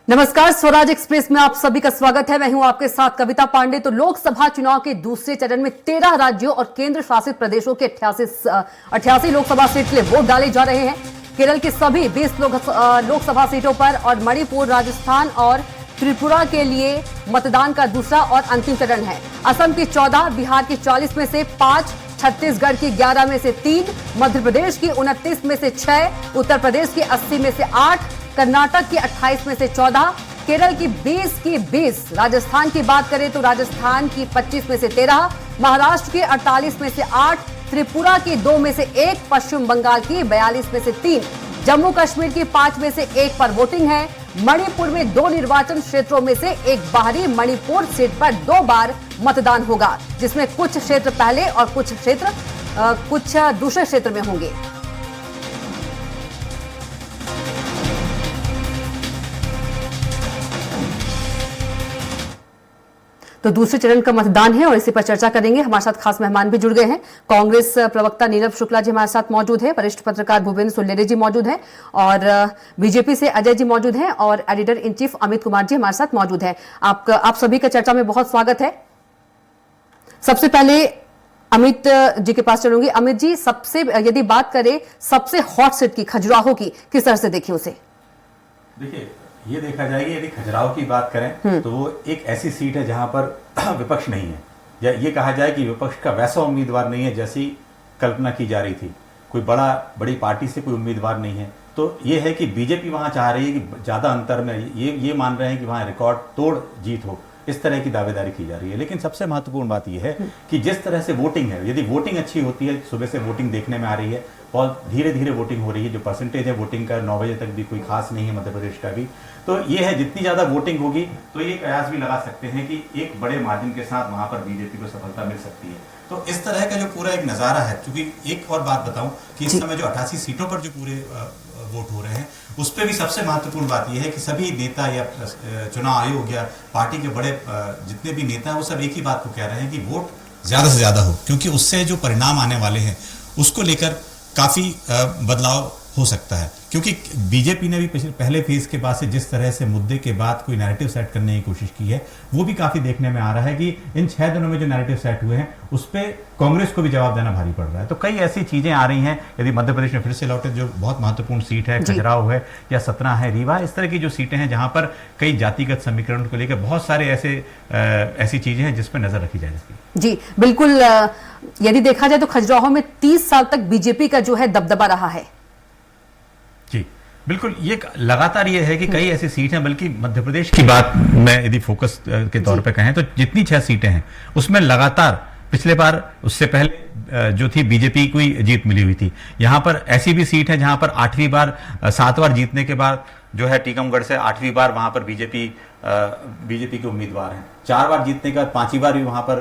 नमस्कार, स्वराज एक्सप्रेस में आप सभी का स्वागत है। मैं हूं आपके साथ कविता पांडे। तो लोकसभा चुनाव के दूसरे चरण में 13 राज्यों और केंद्र शासित प्रदेशों के 88 लोकसभा सीट के लिए वोट डाले जा रहे हैं। केरल की सभी 20 लोकसभा सीटों पर और मणिपुर, राजस्थान और त्रिपुरा के लिए मतदान का दूसरा और अंतिम चरण है। असम की 14, बिहार की 40 में से 5, छत्तीसगढ़ की 11 में से 3, मध्य प्रदेश की 29 में से 6, उत्तर प्रदेश की 80 में से 8, कर्नाटक की 28 में से 14, केरल की 20 की 20, राजस्थान की बात करें तो राजस्थान की 25 में से 13, महाराष्ट्र की 48 में से 8, त्रिपुरा की 2 में से 1, पश्चिम बंगाल की 42 में से 3, जम्मू कश्मीर की 5 में से 1 पर वोटिंग है। मणिपुर में 2 निर्वाचन क्षेत्रों में से एक बाहरी मणिपुर सीट पर 2 बार मतदान होगा, जिसमें कुछ क्षेत्र पहले और कुछ दूसरे क्षेत्र में होंगे। तो दूसरे चरण का मतदान है और इसी पर चर्चा करेंगे। हमारे साथ खास मेहमान भी जुड़ गए हैं। कांग्रेस प्रवक्ता नीरव शुक्ला जी हमारे साथ मौजूद है, वरिष्ठ पत्रकार भूपेंद्र सुल्लेरे जी मौजूद हैं और बीजेपी से अजय जी मौजूद हैं और editor in chief Amit Kumar ji हमारे साथ मौजूद हैं। आप सभी का चर्चा में बहुत स्वागत है। सबसे पहले अमित जी के पास चलूंगी। अमित जी, सबसे यदि बात करें सबसे हॉट सीट की, खजुराहो की, किस तरह से देखिए उसे? देखिए, ये देखा जाएगा यदि खजुराहो की बात करें तो वो एक ऐसी सीट है जहां पर विपक्ष नहीं है, या ये कहा जाए कि विपक्ष का वैसा उम्मीदवार नहीं है जैसी कल्पना की जा रही थी। कोई बड़ी पार्टी से कोई उम्मीदवार नहीं है। तो ये है कि बीजेपी वहां चाह रही है कि ज्यादा अंतर में, ये मान रहे हैं कि वहां रिकॉर्ड तोड़ जीत हो, इस तरह की दावेदारी की जा रही है। लेकिन सबसे महत्वपूर्ण बात यह है कि जिस तरह से वोटिंग है, यदि वोटिंग अच्छी होती है, सुबह से वोटिंग देखने में आ रही है, बहुत धीरे धीरे वोटिंग हो रही है। जो परसेंटेज है वोटिंग का 9 बजे तक भी कोई खास नहीं है मध्य प्रदेश का भी। तो ये है, जितनी ज्यादा वोटिंग होगी तो ये कयास भी लगा सकते हैं कि एक बड़े मार्जिन के साथ वहां पर बीजेपी को सफलता मिल सकती है। तो इस तरह का जो पूरा एक नजारा है, क्योंकि एक और बात बताऊं कि इस समय जो 88 सीटों पर जो पूरे वोट हो रहे हैं, उस पर भी सबसे महत्वपूर्ण बात यह है कि सभी नेता या चुनाव आयोग या पार्टी के बड़े जितने भी नेता हैं वो सब एक ही बात को कह रहे हैं कि वोट ज्यादा से ज्यादा हो, क्योंकि उससे जो परिणाम आने वाले हैं उसको लेकर काफी बदलाव हो सकता है। क्योंकि बीजेपी ने भी पहले फेज के बाद से जिस तरह से मुद्दे के बाद कोई नैरेटिव सेट करने की कोशिश की है, वो भी काफी देखने में आ रहा है कि इन 6 दिनों में जो नैरेटिव सेट हुए हैं उस पर कांग्रेस को भी जवाब देना भारी पड़ रहा है। तो कई ऐसी चीजें आ रही हैं। यदि मध्य प्रदेश में फिर से लौटे, जो बहुत महत्वपूर्ण सीट है, खजुराहो है या सतना है, रीवा, इस तरह की जो सीटें हैं जहां पर कई जातिगत समीकरण को लेकर बहुत सारे ऐसी चीजें हैं जिस पर नजर रखी जाएगी। जी बिल्कुल। यदि देखा जाए तो खजुराहो में 30 साल तक बीजेपी का जो है दबदबा रहा है। जी बिल्कुल, ये लगातार ये है कि कई ऐसी सीट हैं, बल्कि मध्य प्रदेश की बात में यदि फोकस के तौर पे कहें तो जितनी 6 सीटें हैं उसमें लगातार पिछले बार उससे पहले जो थी बीजेपी को ही जीत मिली हुई थी। यहां पर ऐसी भी सीट है जहां पर 8वीं बार 7 बार जीतने के बाद जो है टीकमगढ़ से 8वीं बार वहां पर बीजेपी के उम्मीदवार हैं। 4 बार जीतने के बाद 5वीं बार भी वहां पर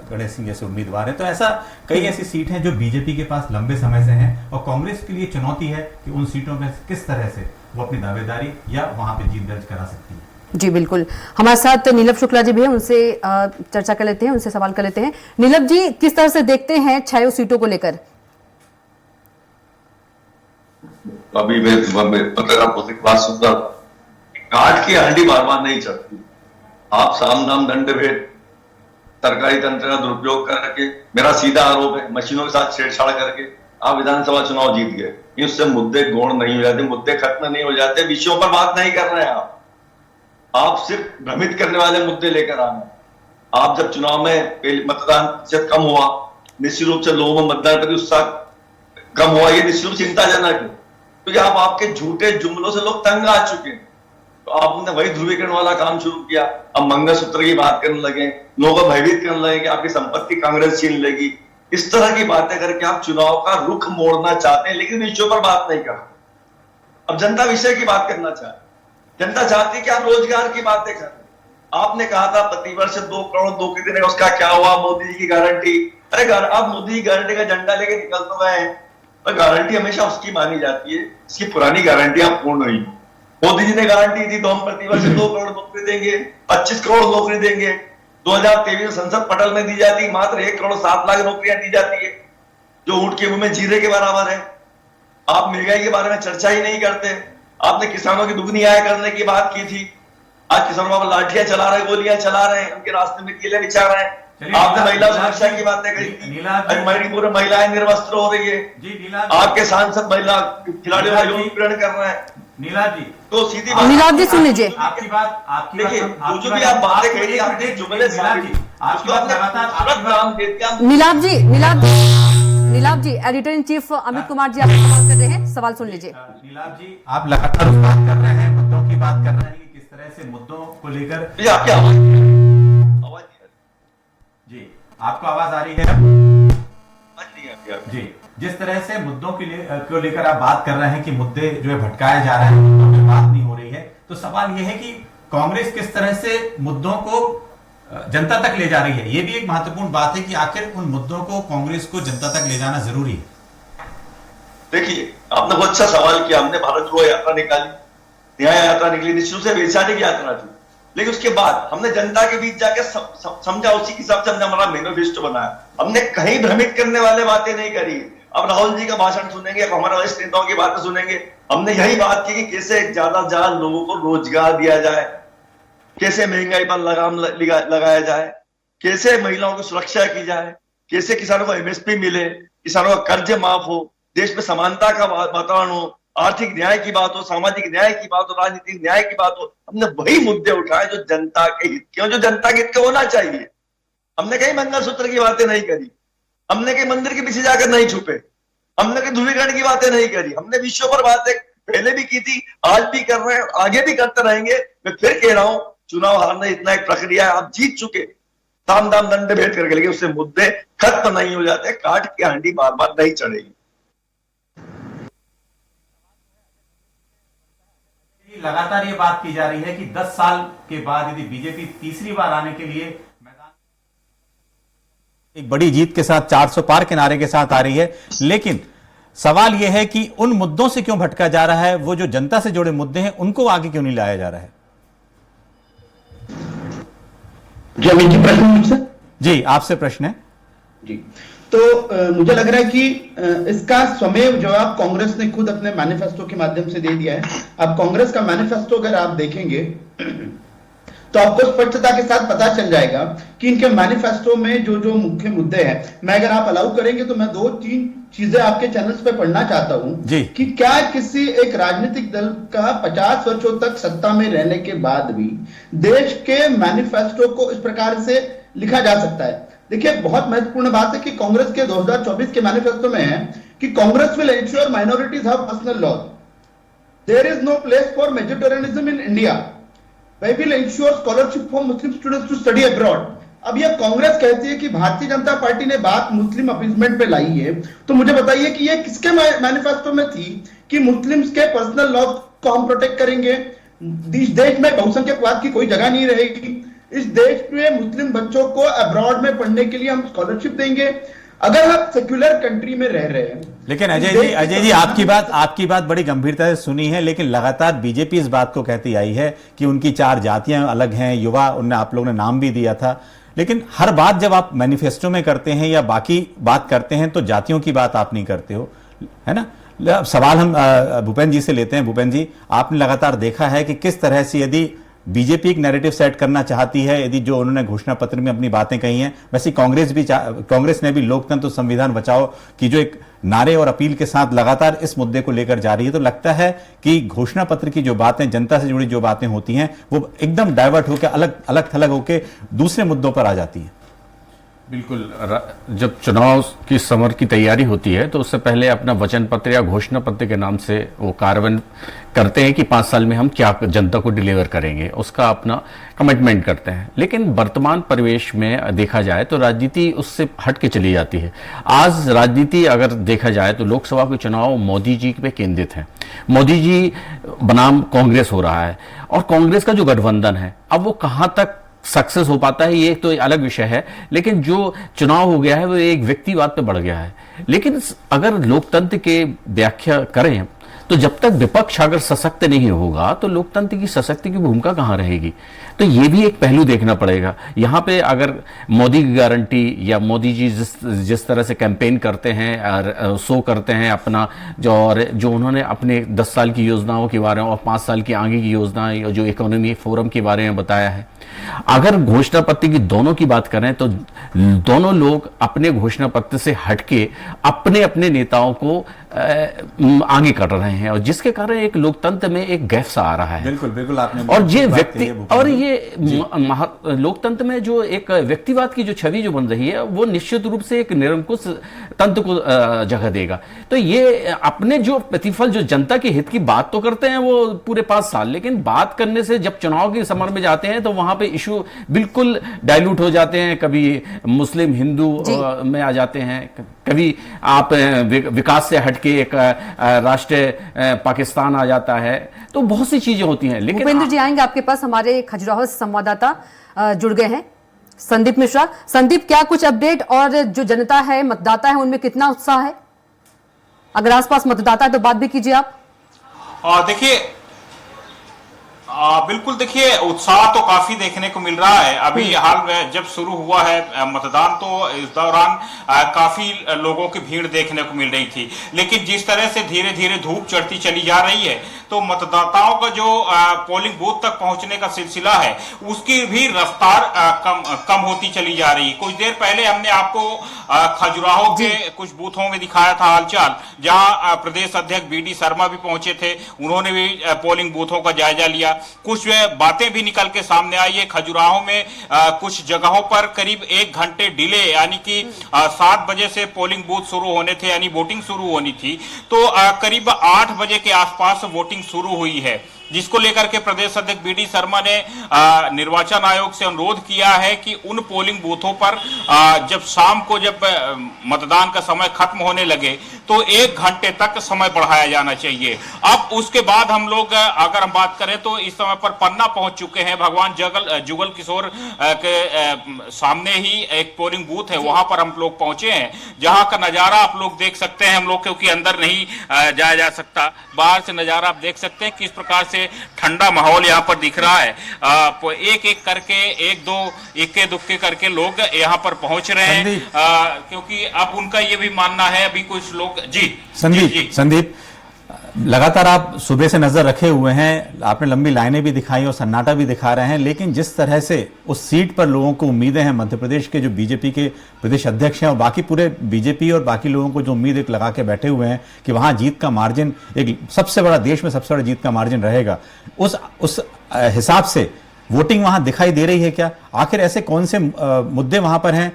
गणेश सिंह जैसे उम्मीदवार हैं। तो ऐसा कई ऐसी सीट हैं जो बीजेपी के पास लंबे समय से हैं और कांग्रेस के लिए चुनौती है कि उन सीटों में किस तरह से वो अपनी दावेदारी या वहां पे जीत दर्ज करा सकती है। जी बिल्कुल। हमारे साथ नीलव शुक्ला जी भी हैं, उनसे चर्चा कर लेते हैं, उनसे सवाल कर लेते हैं। नीलव जी, किस तरह से देखते हैं 6 सीटों को लेकर? अभी मैं पत्रकार बात सुन रहा, काट की हंडी बार बार नहीं चढ़ती। आप साम दाम दंड भेद सरकारी तंत्र का दुरुपयोग करके, मेरा सीधा आरोप है, मशीनों के साथ छेड़छाड़ करके आप विधानसभा चुनाव जीत गए। इससे मुद्दे गौण नहीं हो जाते, मुद्दे खत्म नहीं हो जाते, विषयों पर बात नहीं कर रहे हैं आप सिर्फ भ्रमित करने वाले मुद्दे लेकर आ रहे हैं। आप जब चुनाव में मतदान प्रतिशत कम हुआ, निश्चित रूप से लोगों में मतदान प्रति उत्साह कम हुआ, ये निश्चित रूप से चिंताजनक है, क्योंकि आप आपके झूठे जुमलों से लोग तंग आ चुके हैं। तो आपने वही ध्रुवीकरण वाला काम शुरू किया। अब मंगलसूत्र की बात करने लगे, लोगों को भयभीत करने लगे कि आपकी संपत्ति कांग्रेस छीन लेगी। इस तरह की बातें करके आप चुनाव का रुख मोड़ना चाहते हैं, लेकिन विषयों पर बात नहीं कर। अब जनता विषय की बात करना चाहती, जनता चाहती है कि आप रोजगार की बातें करें। आपने कहा था प्रतिवर्ष 2 करोड़ नौकरी देने का, उसका क्या हुआ? मोदी जी की गारंटी। अरे आप मोदी की गारंटी का झंडा लेके निकल तो गए हैं, पर गारंटी हमेशा उसकी मानी जाती है इसकी पुरानी गारंटियां पूर्ण हुई। मोदी जी ने गारंटी दी तो हम प्रतिवर्ष 2 करोड़ नौकरी देंगे, 25 करोड़ नौकरी देंगे। 2023 में संसद पटल में दी जाती मात्र 1 करोड़ 7 लाख नौकरियां दी जाती है, जो ऊंट के मुंह में जीरे के बराबर है। आप महंगाई के बारे में चर्चा ही नहीं करते। आपने किसानों की दुगनी आय करने की बात की थी, आज किसानों पर लाठियां चला रहे, गोलियां चला रहे हैं, उनके रास्ते में कीले बिछा रहे हैं। चलिए, आपने महिला नीलाद सुरक्षा जी, की बातें कही, नीलाद जी, मणिपुर में महिलाएं निर्वस्त्र हो रही है जी नीलाद, आपके सांसद महिला खिलाड़ियों का यौन उत्पीड़न कर रहे हैं। नीलाद जी, तो सीधी बात, नीलाद जी सुन लीजिए। आपकी बात देखिए, जो भी आप बातें कह रही है, आपने जुमले नीलाद जी, आपकी बात लगातार आपकी बात Nilad ji editor in chief Amit Kumar ji आपसे सवाल कर रहे हैं, सवाल सुन लीजिए। नीलाद जी, आप लगातार उस बात कर रहे हैं, मुद्दों की बात कर रहे हैं कि किस तरह से मुद्दों को लेकर आपकी आवाज जी आपको आवाज आ रही है जी, जिस तरह से मुद्दों के लिए को लेकर आप बात कर रहे हैं कि मुद्दे जो है भटकाए जा रहे हैं, मुद्दों पे बात नहीं हो रही है, तो सवाल यह है कि कांग्रेस किस तरह से मुद्दों को जनता तक ले जा रही है। यह भी एक महत्वपूर्ण बात है कि आखिर उन मुद्दों को कांग्रेस को जनता तक ले जाना जरूरी है। देखिए, आपने बहुत अच्छा सवाल किया। हमने भारत जोड़ो यात्रा निकाली, न्याय यात्रा निकली, निश्चित से बेचाने की यात्रा थी, लेकिन उसके बाद हमने जनता के बीच जाकर समझा, उसी के हिसाब से हमने हमारा मैनिफेस्टो बनाया। हमने कहीं भ्रमित करने वाले बातें नहीं करी। अब राहुल जी का भाषण सुनेंगे, अब हमारे वरिष्ठ नेताओं की बातें सुनेंगे, हमने यही बात की कि कैसे ज्यादा से ज्यादा लोगों को रोजगार दिया जाए, कैसे महंगाई पर लगाम लगाया जाए, कैसे महिलाओं की सुरक्षा की जाए, कैसे किसानों को एमएसपी मिले, किसानों का कर्ज माफ हो, देश में समानता का वातावरण हो, आर्थिक न्याय की बात हो, सामाजिक न्याय की बात हो, राजनीतिक न्याय की बात हो। हमने वही मुद्दे उठाए जो जनता के हित के, जो जनता के हित के होना चाहिए। हमने कहीं मंगलसूत्र की बातें नहीं करी, हमने कहीं मंदिर के पीछे जाकर नहीं छुपे, हमने कहीं ध्रुवीकरण की बातें नहीं करी। हमने विषयों पर बातें पहले भी की थी, आज भी कर रहे हैं, आगे भी करते रहेंगे। मैं फिर कह रहा हूं, चुनाव हारना इतना एक प्रक्रिया है, आप जीत चुके, साम दाम दंड भेद करके, लेकिन उससे मुद्दे खत्म नहीं हो जाते, काट की हांडी बार बार नहीं चढ़ेगी। लगातार ये बात की जा रही है कि 10 साल के बाद यदि बीजेपी तीसरी बार आने के लिए मैदान एक बड़ी जीत के साथ 400 पार के नारे के साथ आ रही है, लेकिन सवाल यह है कि उन मुद्दों से क्यों भटका जा रहा है, वो जो जनता से जुड़े मुद्दे हैं उनको आगे क्यों नहीं लाया जा रहा है। जी अमित जी, प्रश्न मुझसे? जी आपसे प्रश्न है जी। तो मुझे लग रहा है कि इसका स्वमेव जवाब कांग्रेस ने खुद अपने मैनिफेस्टो के माध्यम से दे दिया है। अब कांग्रेस का मैनिफेस्टो अगर आप देखेंगे तो आपको स्पष्टता के साथ पता चल जाएगा कि इनके मैनिफेस्टो में जो जो मुख्य मुद्दे हैं, मैं अगर आप अलाउ करेंगे तो मैं 2-3 चीजें आपके चैनल्स पे पढ़ना चाहता हूं कि क्या किसी एक राजनीतिक दल का 50 वर्षों तक सत्ता में रहने के बाद भी देश के मैनिफेस्टो को इस प्रकार से लिखा जा सकता है। देखिए, बहुत महत्वपूर्ण बात है कि कांग्रेस के 2024 के मैनिफेस्टो में है कि Congress will ensure minorities have personal laws, there is no place for majoritarianism in India, we will ensure scholarship for Muslim students to study abroad. अब यह कांग्रेस कहती है कि भारतीय जनता पार्टी ने बात मुस्लिम अपीजमेंट पे लाई है, तो मुझे बताइए कि यह किसके मैनिफेस्टो में थी कि मुस्लिम्स के पर्सनल लॉज को हम प्रोटेक्ट करेंगे, इस देश में बहुसंख्यकवाद की कोई जगह नहीं रहेगी, इस देश में मुस्लिम बच्चों को अब्रॉड में पढ़ने के लिए हम स्कॉलरशिप देंगे। अगर आप सेक्युलर कंट्री में रह रहे हैं, लेकिन अजय जी आपकी बात बड़ी गंभीरता से सुनी है, लेकिन लगातार बीजेपी इस बात को कहती आई है कि उनकी 4 जातियां अलग हैं, युवा उनने आप लोगों ने नाम भी दिया था, लेकिन हर बात जब आप मैनिफेस्टो में करते हैं या बाकी बात करते हैं तो जातियों की बात आप नहीं करते हो, है ना। सवाल हम भूपेंद्र जी से लेते हैं। भूपेंद्र जी, आपने लगातार देखा है कि किस तरह से यदि बीजेपी एक नैरेटिव सेट करना चाहती है, यदि जो उन्होंने घोषणा पत्र में अपनी बातें कही हैं, वैसे कांग्रेस ने भी लोकतंत्र संविधान बचाओ की जो एक नारे और अपील के साथ लगातार इस मुद्दे को लेकर जा रही है, तो लगता है कि घोषणा पत्र की जो बातें, जनता से जुड़ी जो बातें होती हैं, वो एकदम डाइवर्ट होकर अलग थलग होकर दूसरे मुद्दों पर आ जाती हैं। बिल्कुल, जब चुनाव की समर की तैयारी होती है तो उससे पहले अपना वचन पत्र या घोषणा पत्र के नाम से वो कार्यान्वयन करते हैं कि 5 साल में हम क्या जनता को डिलीवर करेंगे, उसका अपना कमिटमेंट करते हैं। लेकिन वर्तमान परिवेश में देखा जाए तो राजनीति उससे हट के चली जाती है। आज राजनीति अगर देखा जाए तो लोकसभा के चुनाव मोदी जी पे केंद्रित है, मोदी जी बनाम कांग्रेस हो रहा है, और कांग्रेस का जो गठबंधन है अब वो कहां तक सक्सेस हो पाता है ये तो अलग विषय है, लेकिन जो चुनाव हो गया है वो एक व्यक्तिवाद पे बढ़ गया है। लेकिन अगर लोकतंत्र के व्याख्या करें तो जब तक विपक्ष अगर सशक्त नहीं होगा तो लोकतंत्र की सशक्ति की भूमिका कहां रहेगी? तो ये भी एक पहलू देखना पड़ेगा। यहां पे अगर मोदी की गारंटी या मोदी जी जिस तरह से कैंपेन करते हैं और शो करते हैं अपना, जो उन्होंने अपने 10 साल की योजनाओं के बारे में और 5 साल की आगे की योजनाएं जो इकोनॉमी फोरम के बारे में बताया है, अगर घोषणा पत्र की दोनों की बात करें तो दोनों लोग अपने घोषणा पत्र से हटके अपने अपने नेताओं को आगे कर रहे हैं, और जिसके कारण एक लोकतंत्र में एक गैप सा आ रहा है। बिल्कुल बिल्कुल, आपने और ये व्यक्ति और ये लोकतंत्र में जो एक व्यक्तिवाद की जो छवि जो बन रही है वो निश्चित रूप से एक निरंकुश तंत्र को जगह देगा। तो ये अपने जो प्रतिफल जो जनता के हित की बात तो करते हैं वो पूरे 5 साल, लेकिन बात करने से जब चुनाव के समर में जाते हैं तो वहां पे इशू बिल्कुल डाइल्यूट हो जाते हैं। कभी मुस्लिम हिंदू में आ जाते हैं, कभी आप विकास से हटके एक राष्ट्र पाकिस्तान आ जाता है, तो बहुत सी चीजें होती हैं। लेकिन भूपेंद्र जी आएंगे आपके पास, हमारे खजुराहो से संवाददाता जुड़ गए हैं संदीप मिश्रा। संदीप, क्या कुछ अपडेट, और जो जनता है मतदाता है उनमें कितना उत्साह है? अगर आसपास मतदाता है तो बात भी कीजिए आप। देखिए बिल्कुल, देखिए उत्साह तो काफी देखने को मिल रहा है। अभी हाल में जब शुरू हुआ है मतदान तो इस दौरान काफी लोगों की भीड़ देखने को मिल रही थी, लेकिन जिस तरह से धीरे धीरे धूप चढ़ती चली जा रही है तो मतदाताओं का जो पोलिंग बूथ तक पहुंचने का सिलसिला है उसकी भी रफ्तार कम होती चली जा रही है। कुछ देर पहले हमने आपको खजुराहो के कुछ बूथों में दिखाया था हालचाल, जहां प्रदेश अध्यक्ष बीडी शर्मा भी पहुंचे थे, उन्होंने भी पोलिंग बूथों का जायजा लिया। कुछ बातें भी निकल के सामने आई है। खजुराहो में कुछ जगहों पर करीब 1 घंटे डिले, यानी कि 7 बजे से पोलिंग बूथ शुरू होने थे, यानी वोटिंग शुरू होनी थी, तो करीब 8 बजे के आसपास वोटिंग शुरू हुई है, जिसको लेकर के प्रदेश अध्यक्ष बीडी शर्मा ने निर्वाचन आयोग से अनुरोध किया है कि उन पोलिंग बूथों पर जब शाम को जब मतदान का समय खत्म होने लगे तो 1 घंटे तक समय बढ़ाया जाना चाहिए। अब उसके बाद हम लोग अगर हम बात करें तो इस समय पर पन्ना पहुंच चुके हैं। भगवान जुगल किशोर के सामने ही एक पोलिंग बूथ है, वहां पर हम लोग पहुंचे हैं, जहां का नजारा आप लोग देख सकते हैं। हम लोग क्योंकि अंदर नहीं जाया जा सकता, बाहर से नजारा आप देख सकते हैं किस प्रकार से ठंडा माहौल यहाँ पर दिख रहा है। एक एक करके, एक दो इक्के दुक्के करके लोग यहाँ पर पहुंच रहे हैं, क्योंकि अब उनका ये भी मानना है, अभी कुछ लोग संदीप लगातार आप सुबह से नजर रखे हुए हैं, आपने लंबी लाइनें भी दिखाई और सन्नाटा भी दिखा रहे हैं, लेकिन जिस तरह से उस सीट पर लोगों को उम्मीदें हैं, मध्य प्रदेश के जो बीजेपी के प्रदेश अध्यक्ष हैं और बाकी पूरे बीजेपी और बाकी लोगों को जो उम्मीद एक लगा के बैठे हुए हैं कि वहां जीत का मार्जिन एक सबसे बड़ा, देश में सबसे बड़ा जीत का मार्जिन रहेगा, उस हिसाब से वोटिंग वहां दिखाई दे रही है क्या? आखिर ऐसे कौन से मुद्दे वहां पर हैं?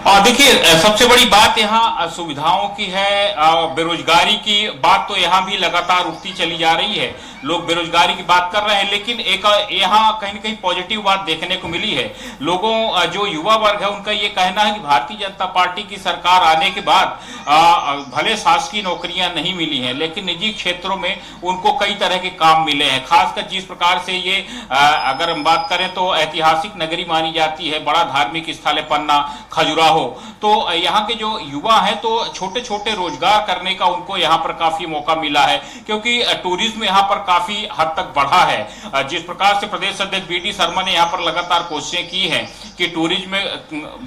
और देखिए सबसे बड़ी बात यहाँ सुविधाओं की है, बेरोजगारी की बात तो यहाँ भी लगातार उठती चली जा रही है। लोग बेरोजगारी की बात कर रहे हैं, लेकिन एक यहाँ कहीं न कहीं पॉजिटिव बात देखने को मिली है। लोगों, जो युवा वर्ग है, उनका ये कहना है कि भारतीय जनता पार्टी की सरकार आने के बाद भले शासकीय नौकरियां नहीं मिली हैं, लेकिन निजी क्षेत्रों में उनको कई तरह के काम मिले हैं। खासकर जिस प्रकार से ये अगर हम बात करें तो ऐतिहासिक नगरी मानी जाती है, बड़ा धार्मिक स्थल है पन्ना, खजुराहो, तो यहाँ के जो युवा हैं तो छोटे छोटे रोजगार करने का उनको यहाँ पर काफी मौका मिला है, क्योंकि टूरिज्म यहाँ पर काफी हद तक बढ़ा है। जिस प्रकार से प्रदेश अध्यक्ष बीडी शर्मा ने यहाँ पर लगातार कोशिशें की हैं कि टूरिज्म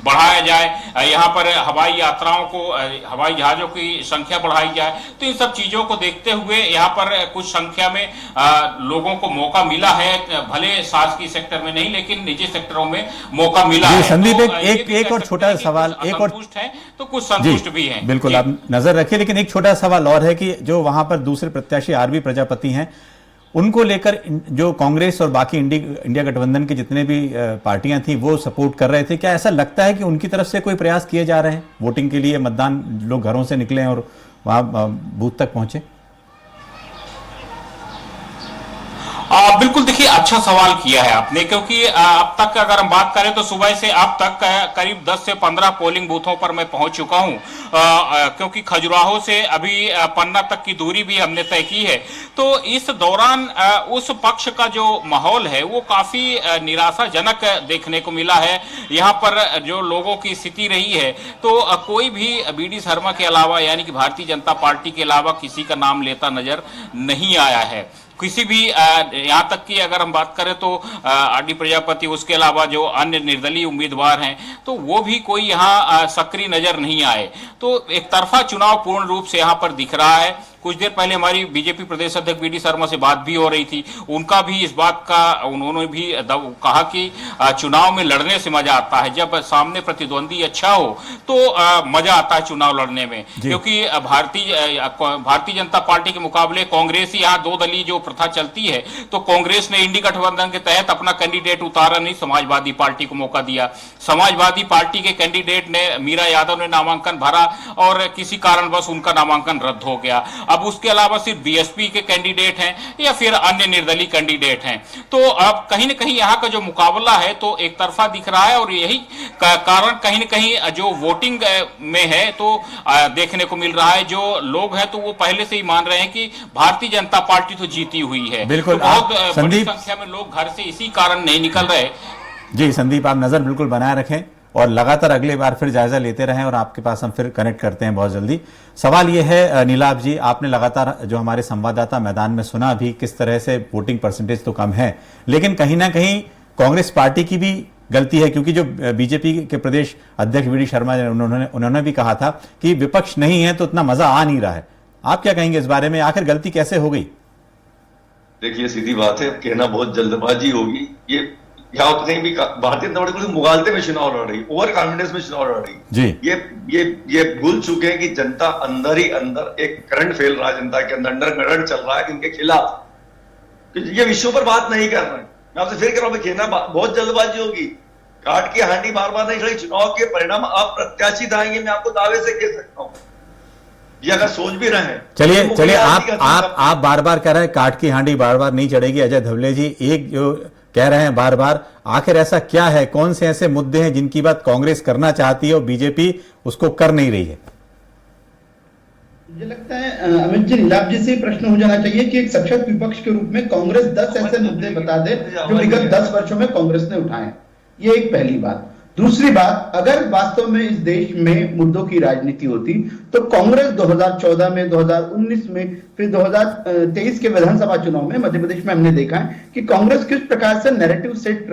बढ़ाया जाए, यहाँ पर हवाई यात्राओं को, हवाई जहाजों की संख्या बढ़ाई जाए, तो इन सब चीजों को देखते हुए यहाँ पर कुछ संख्या में लोगों को मौका मिला है, भले शासकीय सेक्टर में नहीं लेकिन निजी सेक्टरों में मौका मिला है। संदीप, एक और छोटा सवाल, एक और संतुष्ट है तो कुछ संतुष्ट भी हैं। बिल्कुल, आप नजर रखिए, लेकिन एक छोटा सवाल और है कि जो वहां पर दूसरे प्रत्याशी आरबी प्रजापति हैं, उनको लेकर जो कांग्रेस और बाकी इंडिया गठबंधन के जितने भी पार्टियां थी वो सपोर्ट कर रहे थे, क्या ऐसा लगता है कि उनकी तरफ से कोई प्रयास किए जा रहे हैं वोटिंग के लिए, मतदान लोग घरों से निकले और वहां बूथ तक पहुंचे? बिल्कुल, देखिए अच्छा सवाल किया है आपने, क्योंकि अब तक अगर हम बात करें तो सुबह से अब तक करीब 10 से 15 पोलिंग बूथों पर मैं पहुंच चुका हूं, क्योंकि खजुराहो से अभी पन्ना तक की दूरी भी हमने तय की है। तो इस दौरान उस पक्ष का जो माहौल है वो काफी निराशाजनक देखने को मिला है। यहाँ पर जो लोगों की स्थिति रही है, तो कोई भी बीडी शर्मा के अलावा, यानी कि भारतीय जनता पार्टी के अलावा किसी का नाम लेता नजर नहीं आया है। किसी भी यहाँ तक कि अगर हम बात करें तो आरडी प्रजापति, उसके अलावा जो अन्य निर्दलीय उम्मीदवार हैं, तो वो भी कोई यहाँ सक्रिय नजर नहीं आए। तो एक तरफा चुनाव पूर्ण रूप से यहाँ पर दिख रहा है। कुछ देर पहले हमारी बीजेपी प्रदेश अध्यक्ष बीडी शर्मा से बात भी हो रही थी, उनका भी इस बात का, उन्होंने भी कहा कि चुनाव में लड़ने से मजा आता है, जब सामने प्रतिद्वंदी अच्छा हो तो मजा आता है चुनाव लड़ने में, क्योंकि भारतीय जनता पार्टी के मुकाबले कांग्रेस ही यहाँ दो दलीय जो प्रथा चलती है, तो कांग्रेस ने इंडी गठबंधन के तहत अपना कैंडिडेट उतारा नहीं, समाजवादी पार्टी को मौका दिया। समाजवादी पार्टी के कैंडिडेट ने, मीरा यादव ने नामांकन भरा और किसी कारणवश उनका नामांकन रद्द हो गया। अब उसके अलावा सिर्फ बीएसपी के कैंडिडेट हैं या फिर अन्य निर्दलीय कैंडिडेट हैं। तो अब कहीं न कहीं यहाँ का जो मुकाबला है तो एक तरफा दिख रहा है, और यही कारण कहीं न कहीं जो वोटिंग में है तो देखने को मिल रहा है। जो लोग हैं तो वो पहले से ही मान रहे हैं कि भारतीय जनता पार्टी तो जीती हुई है। बिल्कुल, तो बहुत बड़ी संख्या में लोग घर से इसी कारण नहीं निकल रहे। जी संदीप, आप नजर बिल्कुल बनाए रखें और लगातार अगली बार फिर जायजा लेते रहें, और आपके पास हम फिर कनेक्ट करते हैं बहुत जल्दी। सवाल यह है नीलाभ जी, आपने लगातार जो हमारे संवाददाता मैदान में सुना अभी किस तरह से वोटिंग परसेंटेज तो कम है, लेकिन कहीं ना कहीं कांग्रेस पार्टी की भी गलती है, क्योंकि जो बीजेपी के प्रदेश अध्यक्ष बीडी शर्मा उन्होंने भी कहा था कि विपक्ष नहीं है तो उतना मजा आ नहीं रहा है। आप क्या कहेंगे इस बारे में, आखिर गलती कैसे हो गई? देखिए सीधी बात है, कहना बहुत जल्दबाजी होगी। ये यहाँ कहीं भी भारतीय जनता पार्टी मुगालते में चुनाव लड़ रही, ओवर कॉन्फिडेंस में चुनाव लड़ रही जी। ये भूल चुके हैं कि जनता अंदर ही अंदर एक करंट फैल रहा है, जनता के अंदर अंडर करंट चल रहा है इनके खिलाफ। ये विषयों पर बात नहीं कर रहे हैं। मैं आपसे फिर कह रहा हूं, कहना बहुत जल्दबाजी होगी। काट की हांडी बार बार नहीं खड़ी, चुनाव के परिणाम अप्रत्याशित आएंगे, मैं आपको दावे से कह सकता हूं। ये अगर सोच भी रहे हैं, चलिए आप बार बार कह रहे हैं काट की हांडी बार बार नहीं चढ़ेगी। अजय धवले जी एक जो कह रहे हैं बार बार, आखिर ऐसा क्या है, कौन से ऐसे मुद्दे हैं जिनकी बात कांग्रेस करना चाहती है और बीजेपी उसको कर नहीं रही है? मुझे लगता है अमित जी, नीलाभ जी से प्रश्न हो जाना चाहिए कि एक सशक्त विपक्ष के रूप में कांग्रेस 10 ऐसे मुद्दे बता दे जो विगत 10 वर्षों में कांग्रेस ने उठाए। ये एक पहली बात। दूसरी बात, अगर वास्तव में इस देश में मुद्दों की राजनीति होती तो कांग्रेस 2014 में, 2019 में, फिर 2023 के विधानसभा चुनाव में मध्य प्रदेश में हमने देखा है कि कांग्रेस किस प्रकार से नैरेटिव सेट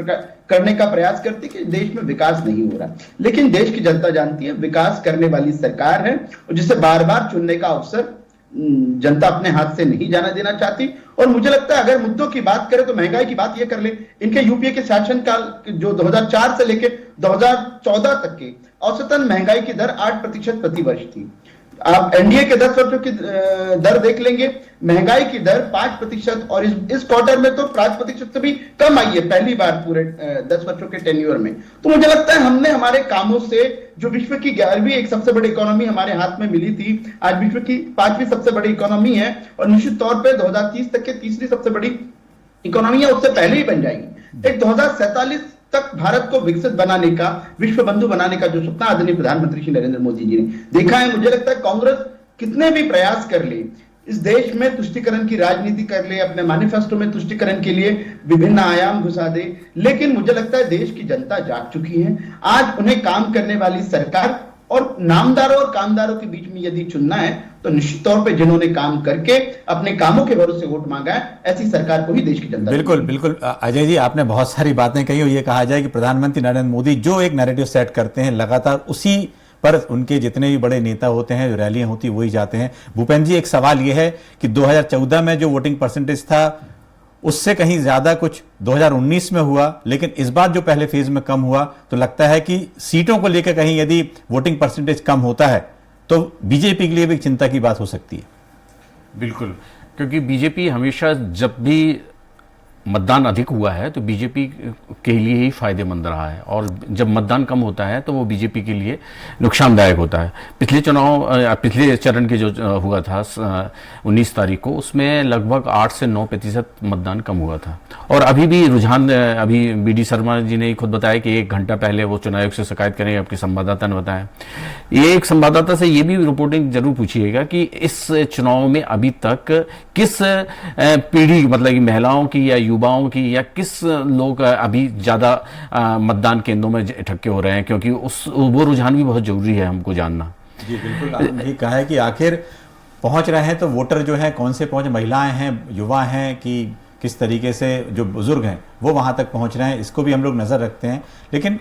करने का प्रयास करती कि देश में विकास नहीं हो रहा। लेकिन देश की जनता जानती है विकास करने वाली सरकार है, और जिसे बार बार चुनने का अवसर जनता अपने हाथ से नहीं जाना देना चाहती। और मुझे लगता है अगर मुद्दों की बात करें तो महंगाई की बात ये कर ले, इनके यूपीए के शासनकाल जो 2004 से लेकर 2014 तक के औसतन महंगाई की दर 8% प्रति वर्ष थी। आप एनडीए के 10 वर्षों की दर देख लेंगे, महंगाई की दर 5%, और इस क्वार्टर में तो 5% से भी कम आई है, पहली बार पूरे 10 वर्षों के टेन्योर में। तो मुझे लगता है हमने हमारे कामों से जो विश्व की 11वीं एक सबसे बड़ी इकोनॉमी हमारे हाथ में मिली थी, आज विश्व की 5वीं सबसे बड़ी इकोनॉमी है, और निश्चित तौर पर 2030 तक के तीसरी सबसे बड़ी इकोनॉमी है, उससे पहले ही बन जाएगी। एक 2047 तक भारत को विकसित बनाने का, विश्व बंधु बनाने का जो सपना आदरणीय प्रधानमंत्री श्री नरेंद्र मोदी जी ने देखा है, मुझे लगता है कांग्रेस कितने भी प्रयास कर ले, इस देश में तुष्टीकरण की राजनीति कर ले, अपने मैनिफेस्टो में तुष्टीकरण के लिए विभिन्न आयाम घुसा दे, लेकिन मुझे लगता है देश की जनता जाग चुकी है। आज उन्हें काम करने वाली सरकार और नामदारों और कामदारों के बीच में यदि चुनना है तो निश्चित तौर पे जिन्होंने काम करके अपने कामों के भरोसे वोट मांगा है, ऐसी सरकार को ही देश की जनता। बिल्कुल बिल्कुल अजय जी, आपने बहुत सारी बातें कही, और ये कहा जाए कि प्रधानमंत्री नरेंद्र मोदी जो एक नैरेटिव सेट करते हैं लगातार उसी पर उनके जितने भी बड़े नेता होते हैं, जो रैलियां होती वही जाते हैं। भूपेंद्र जी, एक सवाल यह है कि 2014 में जो वोटिंग परसेंटेज था उससे कहीं ज्यादा कुछ 2019 में हुआ, लेकिन इस बार जो पहले फेज में कम हुआ, तो लगता है कि सीटों को लेकर कहीं यदि वोटिंग परसेंटेज कम होता है तो बीजेपी के लिए भी चिंता की बात हो सकती है। बिल्कुल, क्योंकि बीजेपी हमेशा जब भी मतदान अधिक हुआ है तो बीजेपी के लिए ही फायदेमंद रहा है, और जब मतदान कम होता है तो वो बीजेपी के लिए नुकसानदायक होता है। पिछले चरण के जो हुआ था 19 तारीख को, उसमें लगभग 8 से 9% मतदान कम हुआ था। और अभी भी रुझान, अभी बीडी शर्मा जी ने खुद बताया कि 1 घंटा पहले वो चुनाव आयोग से शिकायत करेंगे, आपके संवाददाता ने बताया। ये एक संवाददाता से ये भी रिपोर्टिंग जरूर पूछिएगा कि इस चुनाव में अभी तक किस पीढ़ी, मतलब कि महिलाओं की या युवाओं की, या किस लोग अभी ज्यादा मतदान केंद्रों में इकट्ठे हो रहे हैं, क्योंकि वो रुझान भी बहुत जरूरी है हमको जानना। जी बिल्कुल, आपने ये कहा है कि आखिर पहुंच रहे हैं तो वोटर जो है कौन से पहुंच, महिलाएं हैं, युवा हैं, कि किस तरीके से जो बुजुर्ग हैं वो वहां तक पहुंच रहे हैं, इसको भी हम लोग नजर रखते हैं। लेकिन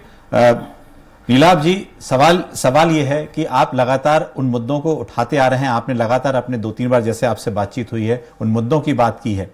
नीलाभ जी, सवाल ये है कि आप लगातार उन मुद्दों को उठाते आ रहे हैं, आपने लगातार अपने 2-3 बार जैसे आपसे बातचीत हुई है उन मुद्दों की बात की है,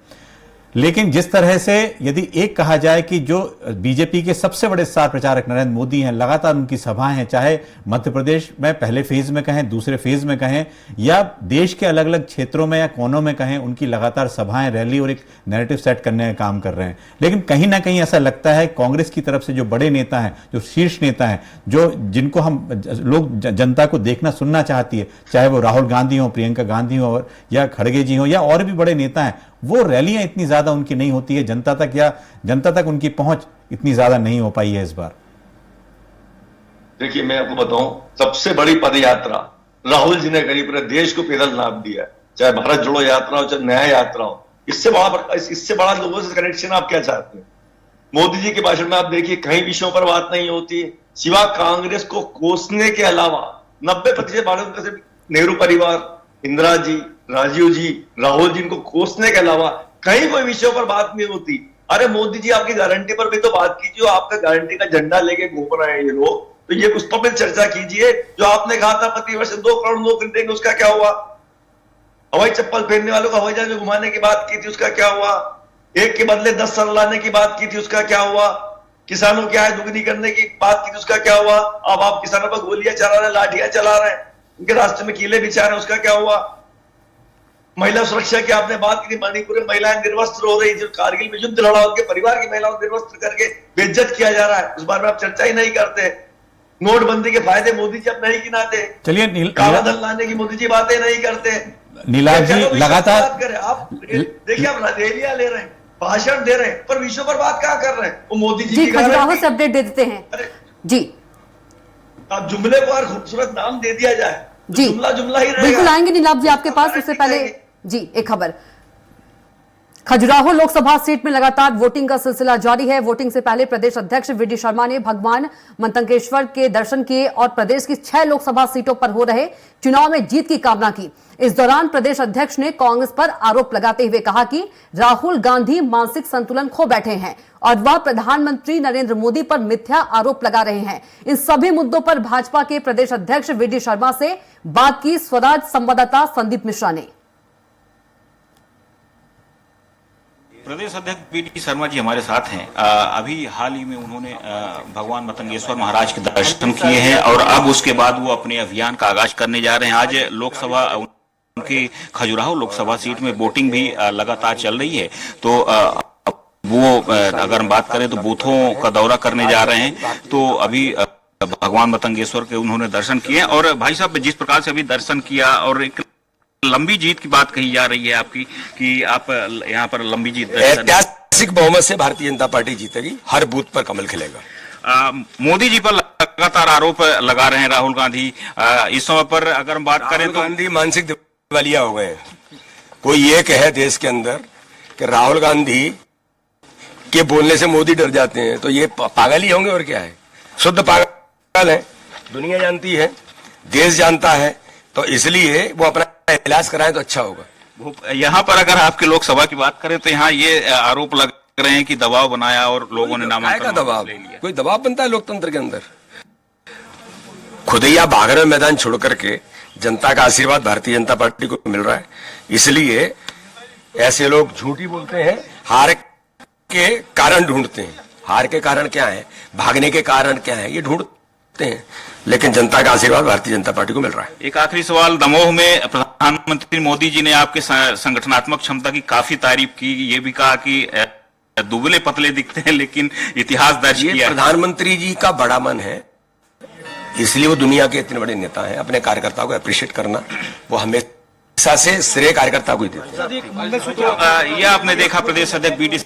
लेकिन जिस तरह से यदि एक कहा जाए कि जो बीजेपी के सबसे बड़े स्टार प्रचारक नरेंद्र मोदी हैं, लगातार उनकी सभाएं हैं, चाहे मध्य प्रदेश में पहले फेज में कहें, दूसरे फेज में कहें, या देश के अलग अलग क्षेत्रों में या कोनों में कहें, उनकी लगातार सभाएं, रैली और एक नैरेटिव सेट करने का काम कर रहे हैं। लेकिन कहीं ना कहीं ऐसा लगता है कांग्रेस की तरफ से जो बड़े नेता हैं, जो शीर्ष नेता हैं, जिनको हम लोग जनता को देखना सुनना चाहती है, चाहे वो राहुल गांधी हो, प्रियंका गांधी हो, या खड़गे जी हो, या और भी बड़े नेता हैं, वो रैलियां इतनी ज्यादा उनकी नहीं होती है जनता तक, या जनता तक उनकी पहुंच इतनी ज्यादा नहीं हो पाई है इस बार। देखिए, मैं आपको बताऊं, सबसे बड़ी पदयात्रा राहुल जी ने करी, पूरे देश को पैदल नाप दिया, चाहे भारत जोड़ो यात्रा हो, चाहे न्याय यात्रा हो। इससे बड़ा लोगों से कनेक्शन आप क्या चाहते हैं? मोदी जी के भाषण में आप देखिए, कई विषयों पर बात नहीं होती है, सिवा कांग्रेस को कोसने के अलावा। 90% बालों से नेहरू परिवार, इंदिरा जी, राजीव जी, राहुल जी, इनको कोसने के अलावा कहीं कोई विषयों पर बात नहीं होती। अरे मोदी जी, आपकी गारंटी पर भी तो बात कीजिए, आपका गारंटी का झंडा लेके घूम रहे हैं ये लोग, तो ये उस पर भी चर्चा कीजिए। जो आपने कहा था प्रतिवर्ष 2 करोड़ नौकरी देंगे, उसका क्या हुआ? हवाई चप्पल पहनने वालों को हवाई जहाज में घुमाने की बात की थी, उसका क्या हुआ? 1 के बदले 10 सर लाने की बात की थी, उसका क्या हुआ? किसानों की आय दुगनी करने की बात की थी, उसका क्या हुआ? अब आप किसानों पर गोलियां चला रहे हैं, लाठियां चला रहे हैं, उनके रास्ते में कीले बिछा रहे हैं, उसका क्या हुआ? महिला सुरक्षा की आपने बात की थी, मणिपुर में महिलाएं निर्वस्त्र हो रही, जो कारगिल में युद्ध लड़ा उनके परिवार की महिलाओं को निर्वस्त्र करके बेइज्जत किया जा रहा है, उस बारे में आप चर्चा ही नहीं करते। नोटबंदी के फायदे मोदी जी अब नहीं गिनाते। चलिए, काला धन लाने की मोदी जी बातें नहीं करते। नीलाभ जी लगातार आप देखिए, आप रैलियां ले रहे हैं, भाषण दे रहे हैं, पर विषयों पर बात क्या कर रहे हैं? वो मोदी जी की खजुराहो से अपडेट दे देते हैं जी। आप जुमले को और खूबसूरत नाम दे दिया जाए, जी जुमला ही रहेगा। बिल्कुल आएंगे नीलाभ जी आपके पास। उससे पहले जी एक खबर, खजुराहो लोकसभा सीट में लगातार वोटिंग का सिलसिला जारी है। वोटिंग से पहले प्रदेश अध्यक्ष वीडी शर्मा ने भगवान मतंगेश्वर के दर्शन किए और प्रदेश की 6 लोकसभा सीटों पर हो रहे चुनाव में जीत की कामना की। इस दौरान प्रदेश अध्यक्ष ने कांग्रेस पर आरोप लगाते हुए कहा कि राहुल गांधी मानसिक संतुलन खो बैठे हैं और वह प्रधानमंत्री नरेंद्र मोदी पर मिथ्या आरोप लगा रहे हैं। इन सभी मुद्दों पर भाजपा के प्रदेश अध्यक्ष वीडी शर्मा से बात की स्वराज संवाददाता संदीप मिश्रा ने। प्रदेश अध्यक्ष बीडी शर्मा जी हमारे साथ हैं। अभी हाल ही में उन्होंने भगवान मतंगेश्वर महाराज के दर्शन किए हैं और अब उसके बाद वो अपने अभियान का आगाज करने जा रहे हैं। आज लोकसभा उनकी खजुराहो लोकसभा सीट में वोटिंग भी लगातार चल रही है, तो वो अगर हम बात करें तो बूथों का दौरा करने जा रहे हैं। तो अभी भगवान मतंगेश्वर के उन्होंने दर्शन किए और भाई साहब, जिस प्रकार से अभी दर्शन किया और एक लंबी जीत की बात कही जा रही है आपकी कि आप यहाँ पर लंबी जीत, ऐतिहासिक बहुमत से भारतीय जनता पार्टी जीतेगी, हर बूथ पर कमल खिलेगा। मोदी जी पर लगातार आरोप लगा रहे हैं राहुल गांधी। इस समय पर अगर हम बात करें तो गांधी मानसिक दिवालिया हो गए। कोई ये कहे देश के अंदर कि राहुल गांधी के बोलने से मोदी डर जाते हैं, तो ये पागल ही होंगे और क्या है, शुद्ध पागल है। दुनिया जानती है, देश जानता है, तो इसलिए वो अपना इलाज कराएं तो अच्छा होगा। यहाँ पर अगर आपके लोकसभा की बात करें तो यहाँ ये आरोप लग रहे हैं कि दबाव बनाया और लोगों ने नामांकन दबाव ले लिया। कोई दबाव बनता है लोकतंत्र के अंदर? खुदैया भाग रहे मैदान छोड़ करके, जनता का आशीर्वाद भारतीय जनता पार्टी को मिल रहा है, इसलिए ऐसे लोग झूठी बोलते हैं, हार के कारण ढूंढते हैं। हार के कारण क्या है, भागने के कारण क्या है, ये ढूंढते हैं, लेकिन जनता का आशीर्वाद भारतीय जनता पार्टी को मिल रहा है। एक आखिरी सवाल, दमोह में प्रधानमंत्री मोदी जी ने आपके संगठनात्मक क्षमता की काफी तारीफ की, ये भी कहा कि दुबले पतले दिखते हैं, लेकिन इतिहास दर्ज ये किया है। प्रधानमंत्री जी का बड़ा मन है, इसलिए वो दुनिया के इतने बड़े नेता हैं। अपने कार्यकर्ताओं को अप्रिशिएट करना वो हमेशा से श्रेय कार्यकर्ता को ही देते हैं। यह आपने देखा प्रदेश अध्यक्ष बीडी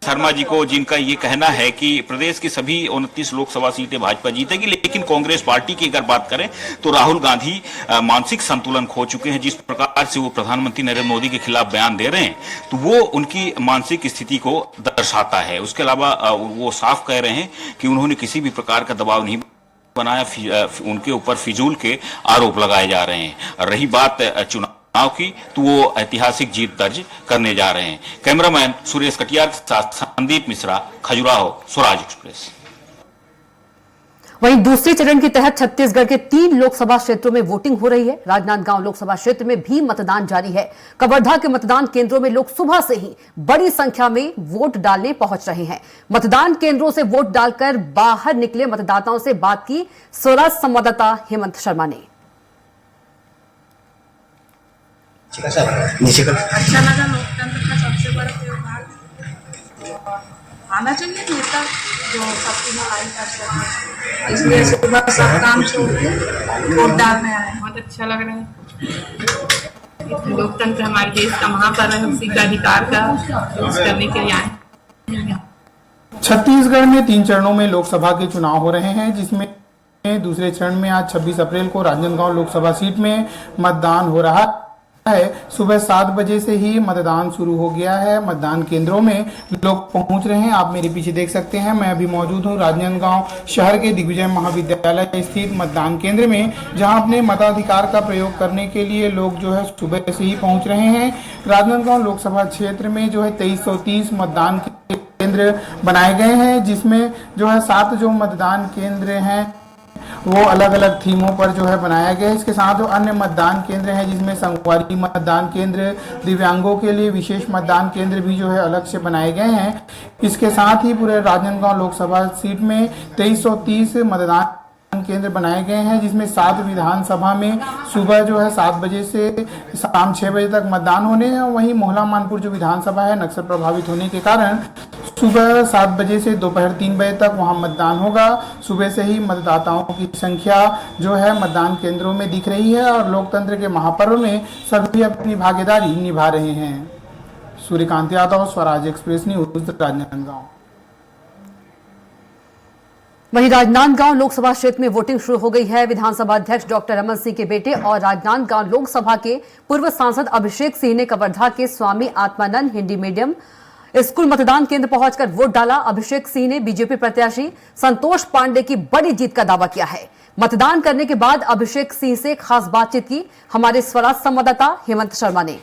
शर्मा जी को, जिनका ये कहना है कि प्रदेश की सभी 29 लोकसभा सीटें भाजपा जीतेगी, लेकिन कांग्रेस पार्टी की अगर बात करें तो राहुल गांधी मानसिक संतुलन खो चुके हैं। जिस प्रकार से वो प्रधानमंत्री नरेंद्र मोदी के खिलाफ बयान दे रहे हैं, तो वो उनकी मानसिक स्थिति को दर्शाता है। उसके अलावा वो साफ कह रहे हैं कि उन्होंने किसी भी प्रकार का दबाव नहीं बनाया, उनके ऊपर फिजूल के आरोप लगाए जा रहे हैं। रही बात चुनाव की, तो वो ऐतिहासिक जीत दर्ज करने जा रहे हैं। कैमरामैन सुरेश कटियार के साथ संदीप मिश्रा, खजुराहो, स्वराज एक्सप्रेस। वहीं दूसरे चरण के तहत छत्तीसगढ़ के 3 लोकसभा क्षेत्रों में वोटिंग हो रही है। राजनांदगांव लोकसभा क्षेत्र में भी मतदान जारी है। कवर्धा के मतदान केंद्रों में लोग सुबह से ही बड़ी संख्या में वोट डालने पहुंच रहे हैं। मतदान केंद्रों से वोट डालकर बाहर निकले मतदाताओं से बात की स्वराज संवाददाता हेमंत शर्मा ने। अच्छा लगा, लोकतंत्र का सबसे बड़ा त्योहार आना चाहिए नेता जो सबकी भलाई कर सके, इसलिए सुबह सब काम छोड़ के वोट डालने आए। बहुत अच्छा लग रहा है। लोकतंत्र हमारे देश का महापर्व है, उसी का अधिकार का यूज करने के लिए आए। छत्तीसगढ़ में 3 चरणों में लोकसभा के चुनाव हो रहे हैं, जिसमें दूसरे चरण में आज 26 अप्रैल को राजनांदगांव लोकसभा सीट में मतदान हो रहा है। सुबह 7 बजे से ही मतदान शुरू हो गया है। मतदान केंद्रों में लोग पहुंच रहे हैं। आप मेरे पीछे देख सकते हैं, मैं अभी मौजूद हूं राजनांदगांव शहर के दिग्विजय महाविद्यालय स्थित मतदान केंद्र में, जहां अपने मताधिकार का प्रयोग करने के लिए लोग जो है सुबह से ही पहुंच रहे हैं। राजनांदगांव लोकसभा क्षेत्र में जो है 2330 मतदान केंद्र बनाए गए हैं, जिसमें जो है 7 जो मतदान केंद्र हैं वो अलग अलग थीमों पर जो है बनाया गया है। इसके साथ जो अन्य मतदान केंद्र हैं, जिसमें संगवारी मतदान केंद्र, दिव्यांगों के लिए विशेष मतदान केंद्र भी जो है अलग से बनाए गए हैं। इसके साथ ही पूरे राजनांदगांव लोकसभा सीट में 2330 मतदान केंद्र बनाए गए हैं, जिसमें 7 विधानसभा में सुबह जो है 7 बजे से शाम 6 बजे तक मतदान होने हैं। वहीं मोहला मानपुर जो विधानसभा है नक्सल प्रभावित होने के कारण सुबह 7 बजे से दोपहर 3 बजे तक वहां मतदान होगा। सुबह से ही मतदाताओं की संख्या जो है मतदान केंद्रों में दिख रही है और लोकतंत्र के महापर्व में सभी अपनी भागीदारी निभा रहे हैं। Suryakant Yadav, Swaraj express news, Rajnandgaon. वहीं राजनांदगांव लोकसभा क्षेत्र में वोटिंग शुरू हो गई है। विधानसभा अध्यक्ष डॉक्टर रमन सिंह के बेटे और राजनांदगांव लोकसभा के पूर्व सांसद अभिषेक सिंह ने कवर्धा के स्वामी आत्मानंद हिंदी मीडियम स्कूल मतदान केंद्र पहुंचकर वोट डाला। अभिषेक सिंह ने बीजेपी प्रत्याशी संतोष पांडे की बड़ी जीत का दावा किया है। मतदान करने के बाद अभिषेक सिंह से खास बातचीत की हमारे स्वराज संवाददाता हेमंत शर्मा ने।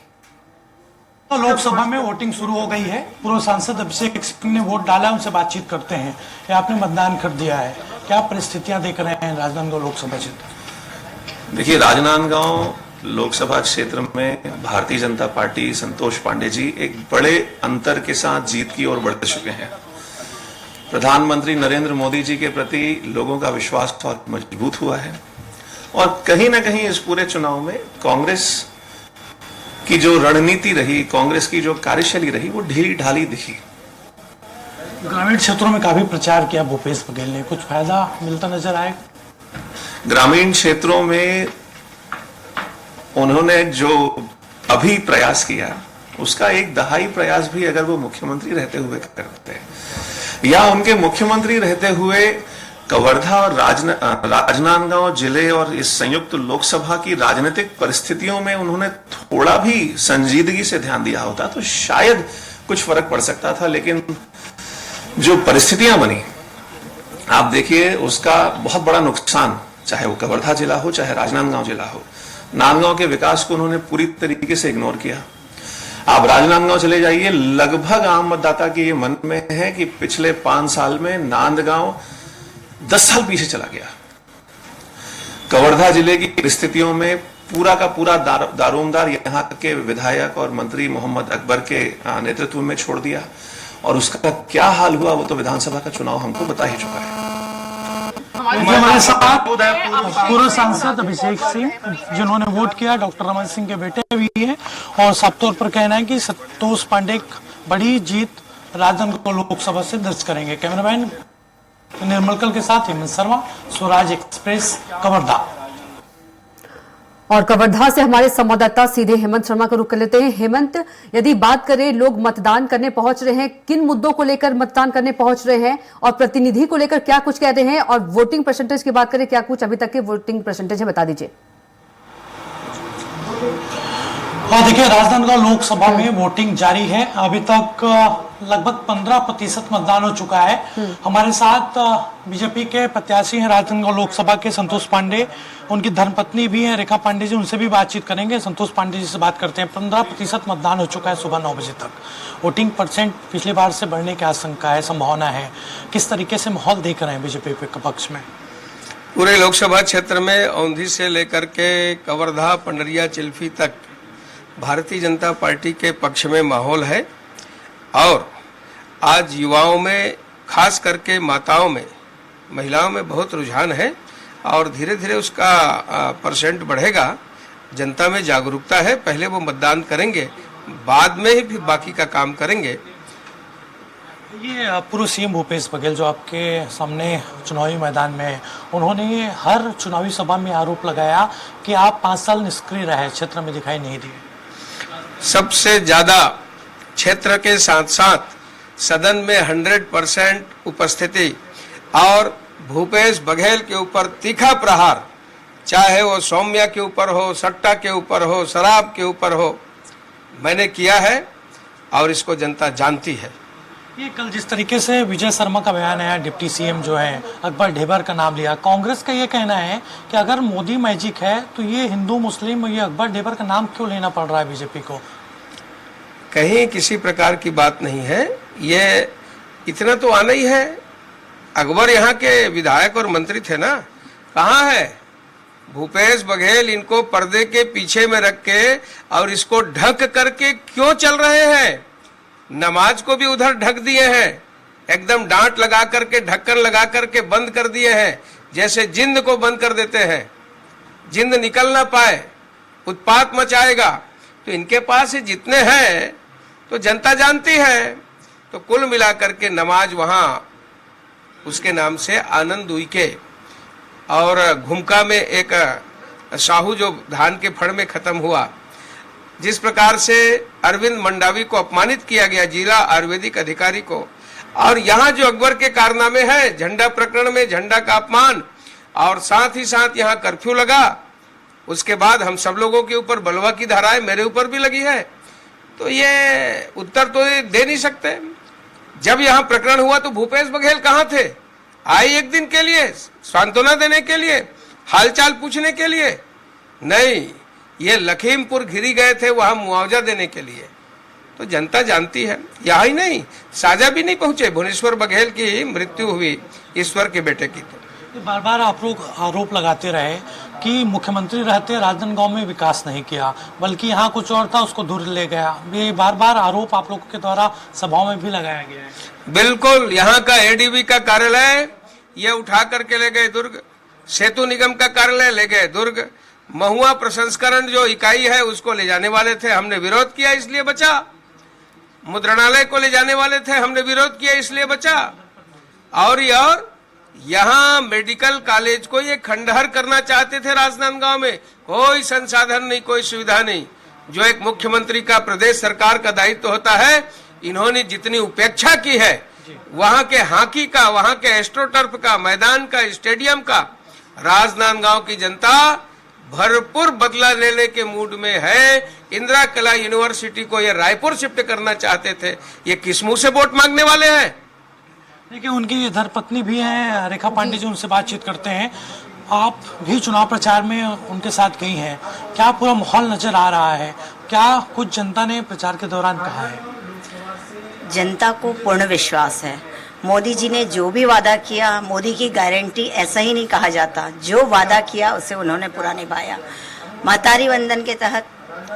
लोकसभा में वोटिंग शुरू हो गई है। पूर्व सांसद अभिषेक सिंह ने वोट डाला, उनसे बातचीत करते हैं। आपने मतदान कर दिया है, क्या परिस्थितियां देख रहे हैं राजनांदगांव लोकसभा क्षेत्र? देखिए, राजनांदगांव लोकसभा क्षेत्र में भारतीय जनता पार्टी संतोष पांडे जी एक बड़े अंतर के साथ जीत की ओर बढ़ चुके हैं। प्रधानमंत्री नरेंद्र मोदी जी के प्रति लोगों का विश्वास बहुत मजबूत हुआ है और कहीं ना कहीं इस पूरे चुनाव में कांग्रेस की जो रणनीति रही, कांग्रेस की जो कार्यशैली रही, वो ढीली ढाली दिखी। ग्रामीण क्षेत्रों में काफी प्रचार किया भूपेश बघेल ने, कुछ फायदा मिलता नजर आए? ग्रामीण क्षेत्रों में उन्होंने जो अभी प्रयास किया, उसका एक दहाई प्रयास भी अगर वो मुख्यमंत्री रहते हुए करते या उनके मुख्यमंत्री रहते हुए कवर्धा और राजनांदगांव जिले और इस संयुक्त लोकसभा की राजनीतिक परिस्थितियों में उन्होंने थोड़ा भी संजीदगी से ध्यान दिया होता तो शायद कुछ फर्क पड़ सकता था। लेकिन जो परिस्थितियां बनी, आप देखिए, उसका बहुत बड़ा नुकसान, चाहे वो कवर्धा जिला हो चाहे राजनांदगांव जिला हो, नांदगांव के विकास को उन्होंने पूरी तरीके से इग्नोर किया। आप राजनांदगांव चले जाइए, लगभग आम मतदाता के ये मन में है कि पिछले 5 साल में नांदगांव 10 साल पीछे चला गया। कवर्धा जिले की परिस्थितियों में पूरा का पूरा दारोमदार यहाँ के विधायक और मंत्री मोहम्मद अकबर के नेतृत्व में छोड़ दिया और उसका क्या हाल हुआ वो तो विधानसभा का चुनाव हमको बता ही चुका है। हमारे साथ पूर्व सांसद अभिषेक सिंह, जिन्होंने वोट किया, डॉक्टर रमन सिंह के बेटे भी हैं और साफ तौर पर कहना है कि संतोष पांडे बड़ी जीत राजनांदगांव लोकसभा से दर्ज करेंगे। कैमरामैन निर्मलकल के साथ हेमंत शर्मा, स्वराज एक्सप्रेस, कवर्धा। और कवर्धा से हमारे संवाददाता सीधे हेमंत शर्मा का रुख कर लेते हैं। हेमंत, यदि बात करें लोग मतदान करने पहुंच रहे हैं, किन मुद्दों को लेकर मतदान करने पहुंच रहे हैं और प्रतिनिधि को लेकर क्या कुछ कह रहे हैं, और वोटिंग परसेंटेज की बात करें, क्या कुछ अभी तक के वोटिंग परसेंटेज है, बता दीजिए। हाँ, देखिए, राजनांदगांव लोकसभा में वोटिंग जारी है। अभी तक लगभग 15% मतदान हो चुका है। हमारे साथ बीजेपी के प्रत्याशी हैं राजनांदगांव लोकसभा के संतोष पांडे, उनकी धर्मपत्नी भी है रेखा पांडे जी, उनसे भी बातचीत करेंगे। संतोष पांडे जी से बात करते हैं। 15% मतदान हो चुका है सुबह 9 बजे तक। वोटिंग परसेंट पिछली बार से बढ़ने की आशंका है, संभावना है। किस तरीके से माहौल देख रहे हैं बीजेपी के पक्ष में? पूरे लोकसभा क्षेत्र में औंधी से लेकर के कवर्धा, पंडरिया, चिल्फी तक भारतीय जनता पार्टी के पक्ष में माहौल है। और आज युवाओं में, खास करके माताओं में, महिलाओं में बहुत रुझान है और धीरे धीरे उसका परसेंट बढ़ेगा। जनता में जागरूकता है। पहले वो मतदान करेंगे, बाद में ही फिर बाकी का काम करेंगे। ये पूर्व सीएम भूपेश बघेल जो आपके सामने चुनावी मैदान में है, उन्होंने हर चुनावी सभा में आरोप लगाया कि आप 5 साल निष्क्रिय रहे, क्षेत्र में दिखाई नहीं दिए। सबसे ज्यादा क्षेत्र के साथ साथ सदन में 100% उपस्थिति और भूपेश बघेल के ऊपर तीखा प्रहार, चाहे वो सौम्या के ऊपर हो, सट्टा के ऊपर हो, शराब के ऊपर हो, मैंने किया है और इसको जनता जानती है। ये कल जिस तरीके से विजय शर्मा का बयान आया, डिप्टी सीएम जो है अकबर ढेबर का नाम लिया, कांग्रेस का ये कहना है कि अगर मोदी मैजिक है तो ये हिंदू मुस्लिम, ये अकबर ढेबर का नाम क्यों लेना पड़ रहा है बीजेपी को? कहीं किसी प्रकार की बात नहीं है। ये इतना तो आना ही है। अकबर यहाँ के विधायक और मंत्री थे ना, कहाँ है भूपेश बघेल? इनको पर्दे के पीछे में रख के और इसको ढक करके क्यों चल रहे हैं? नमाज को भी उधर ढक दिए हैं, एकदम डांट लगा करके, ढक्कन लगा करके बंद कर दिए हैं, जैसे जिंद को बंद कर देते हैं, जिंद निकल ना पाए, उत्पात मचाएगा। तो इनके पास ही जितने हैं तो जनता जानती है। तो कुल मिलाकर के नमाज वहां उसके नाम से आनंद उइके और घुमका में एक साहू जो धान के फड़ में खत्म हुआ, जिस प्रकार से अरविंद मंडावी को अपमानित किया गया, जिला आयुर्वेदिक अधिकारी को, और यहाँ जो अकबर के कारनामे हैं, झंडा प्रकरण में झंडा का अपमान, और साथ ही साथ यहाँ कर्फ्यू लगा, उसके बाद हम सब लोगों के ऊपर बलवा की धाराएं मेरे ऊपर भी लगी है। तो ये उत्तर तो दे नहीं सकते। जब यहाँ प्रकरण हुआ तो भूपेश बघेल कहाँ थे? आए एक दिन के लिए, सांत्वना देने के लिए, हालचाल पूछने के लिए? नहीं, ये लखीमपुर घिरी गए थे वहां मुआवजा देने के लिए। तो जनता जानती है। यहाँ ही नहीं, साजा भी नहीं पहुंचे। भुवनेश्वर बघेल की मृत्यु हुई, ईश्वर के बेटे की। तो बार बार आप लोग आरोप लगाते रहे कि मुख्यमंत्री रहते राजनांदगांव में विकास नहीं किया, बल्कि यहाँ कुछ और था, उसको दूर ले गया। ये बार बार आरोप आप लोगों के द्वारा सभाओं में भी लगाया गया है। बिल्कुल, यहाँ का एडीबी का कार्यालय ये उठा करके ले गए दुर्ग, सेतु निगम का कार्यालय ले गए दुर्ग, महुआ प्रसंस्करण जो इकाई है उसको ले जाने वाले थे, हमने विरोध किया इसलिए बचा। मुद्रणालय को ले जाने वाले थे, हमने विरोध किया इसलिए बचा। और यहाँ मेडिकल कॉलेज को ये खंडहर करना चाहते थे राजनांदगांव में। कोई संसाधन नहीं, कोई सुविधा नहीं। जो एक मुख्यमंत्री का, प्रदेश सरकार का दायित्व होता है, इन्होंने जितनी उपेक्षा की है, वहां के हॉकी का, वहां के एस्ट्रोटर्फ का, मैदान का, स्टेडियम का, राजनांदगांव की जनता भरपूर बदला लेने के मूड में है। इंदिरा कला यूनिवर्सिटी को ये रायपुर शिफ्ट करना चाहते थे, ये किस मुंह से वोट मांगने वाले हैं? देखिए, उनकी धर्मपत्नी भी हैं रेखा पांडे जी, उनसे बातचीत करते हैं। आप भी चुनाव प्रचार में उनके साथ गई हैं, क्या पूरा माहौल नजर आ रहा है? क्या कुछ जनता ने प्रचार के दौरान कहा है? जनता को पूर्ण विश्वास है। मोदी जी ने जो भी वादा किया, मोदी की गारंटी ऐसा ही नहीं कहा जाता, जो वादा किया उसे उन्होंने पूरा निभाया। मातारी वंदन के तहत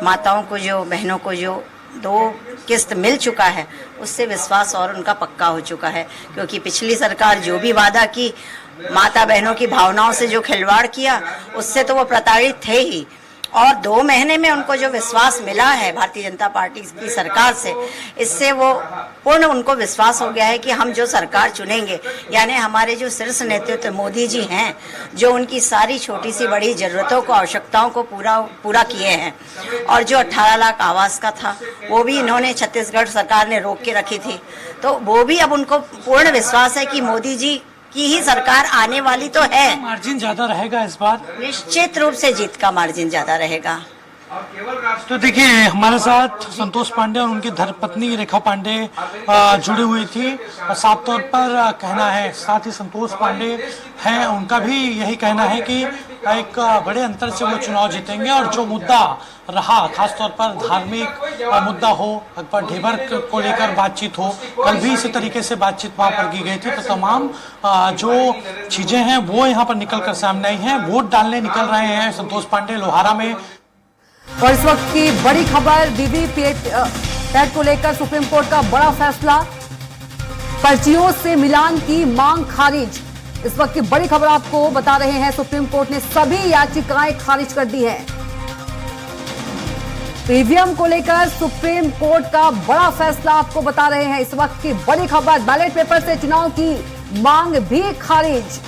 माताओं को, जो बहनों को जो 2 किस्त मिल चुका है, उससे विश्वास और उनका पक्का हो चुका है। क्योंकि पिछली सरकार जो भी वादा की, माता बहनों की भावनाओं से जो खिलवाड़ किया, उससे तो वो प्रताड़ित थे ही। और 2 महीने में उनको जो विश्वास मिला है भारतीय जनता पार्टी की सरकार से, इससे वो पूर्ण उनको विश्वास हो गया है कि हम जो सरकार चुनेंगे, यानी हमारे जो शीर्ष नेतृत्व मोदी जी हैं, जो उनकी सारी छोटी सी बड़ी जरूरतों को, आवश्यकताओं को पूरा किए हैं। और जो 18 लाख आवास का था वो भी इन्होंने छत्तीसगढ़ सरकार ने रोक के रखी थी, तो वो भी अब उनको पूर्ण विश्वास है कि मोदी जी की ही सरकार आने वाली तो है। मार्जिन ज्यादा रहेगा इस बार, निश्चित रूप से जीत का मार्जिन ज्यादा रहेगा। तो देखिए हमारे साथ संतोष पांडे और उनकी धर्मपत्नी रेखा पांडे जुड़ी हुई थी और साफ तौर पर कहना है, साथ ही संतोष पांडे हैं, उनका भी यही कहना है कि एक बड़े अंतर से वो चुनाव जीतेंगे और जो मुद्दा रहा, खासतौर पर धार्मिक मुद्दा हो, अकबर ढेबर को लेकर बातचीत हो, कल भी इसी तरीके से बातचीत वहां पर की गई थी, तो तमाम जो चीजें हैं वो यहाँ पर निकल कर सामने आई हैं। वोट डालने निकल रहे हैं संतोष पांडे लोहारा में। और इस वक्त की बड़ी खबर, वीवीपैट को लेकर सुप्रीम कोर्ट का बड़ा फैसला, पर्चियों से मिलान की मांग खारिज। इस वक्त की बड़ी खबर आपको बता रहे हैं, सुप्रीम कोर्ट ने सभी याचिकाएं खारिज कर दी हैं। ईवीएम को लेकर सुप्रीम कोर्ट का बड़ा फैसला आपको बता रहे हैं। इस वक्त की बड़ी खबर, बैलेट पेपर से चुनाव की मांग भी खारिज।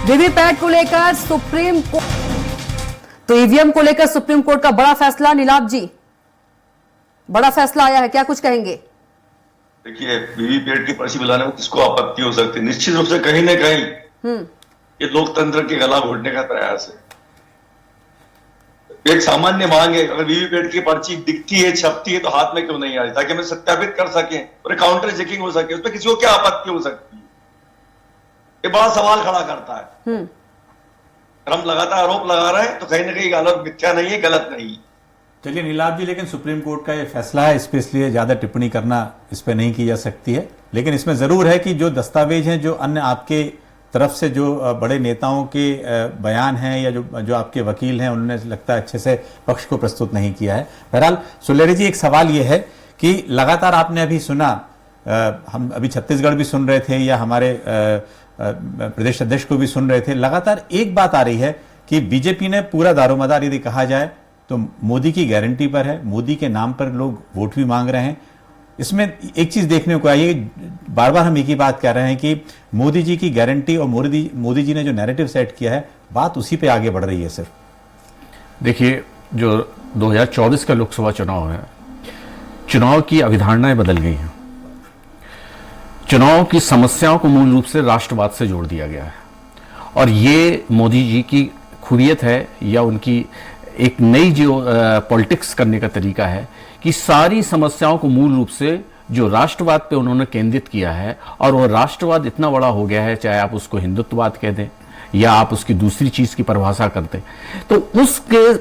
वीवीपैट को लेकर सुप्रीम कोर्ट, तो ईवीएम को लेकर सुप्रीम कोर्ट का बड़ा फैसला। नीलाभ जी, बड़ा फैसला आया है, क्या कुछ कहेंगे? देखिए, वीवीपैट की पर्ची मिलाने में किसको आपत्ति हो सकती है? निश्चित रूप से कहीं ना कहीं ये लोकतंत्र के गला घोटने का प्रयास है। एक सामान्य मांग है, अगर वीवीपैट की पर्ची दिखती है, छपती है, तो हाथ में क्यों नहीं आ रही, ताकि हम सत्यापित कर सके और काउंटर चेकिंग हो सके। उसमें किसी को क्या आपत्ति हो सकती है? ये बड़ा सवाल खड़ा करता है। अगर हम लगातार आरोप लगा रहे हैं तो कहीं ना कहीं गलत, मिथ्या नहीं है, गलत नहीं है। चलिए नीलाभ जी, लेकिन सुप्रीम कोर्ट का ये फैसला है, इस पे इसलिए ज्यादा टिप्पणी करना इस पे नहीं की जा सकती है। लेकिन इसमें जरूर है कि जो दस्तावेज हैं, जो अन्य आपके तरफ से जो बड़े नेताओं के बयान हैं या जो आपके वकील हैं, उन्होंने लगता है अच्छे से पक्ष को प्रस्तुत नहीं किया है। बहरहाल सुलेरी जी, एक सवाल ये है कि लगातार आपने अभी सुना, हम अभी छत्तीसगढ़ भी सुन रहे थे या हमारे प्रदेश अध्यक्ष को भी सुन रहे थे, लगातार एक बात आ रही है कि बीजेपी ने पूरा दारोमदार यदि कहा जाए तो मोदी की गारंटी पर है, मोदी के नाम पर लोग वोट भी मांग रहे हैं। इसमें एक चीज देखने को आई है, बार बार हम एक ही बात कह रहे हैं कि मोदी जी की गारंटी और मोदी जी ने जो नैरेटिव सेट किया है, बात उसी पे आगे बढ़ रही है। सिर्फ देखिए, जो 2024 का लोकसभा चुनाव है, चुनाव की अवधारणाएं बदल गई हैं। चुनाव की समस्याओं को मूल रूप से राष्ट्रवाद से जोड़ दिया गया है और ये मोदी जी की खूबियत है या उनकी एक नई जो पॉलिटिक्स करने का तरीका है कि सारी समस्याओं को मूल रूप से जो राष्ट्रवाद पे उन्होंने केंद्रित किया है, और वो राष्ट्रवाद इतना बड़ा हो गया है, चाहे आप उसको हिंदुत्ववाद कह दें या आप उसकी दूसरी चीज की परिभाषा कर दें, तो उसके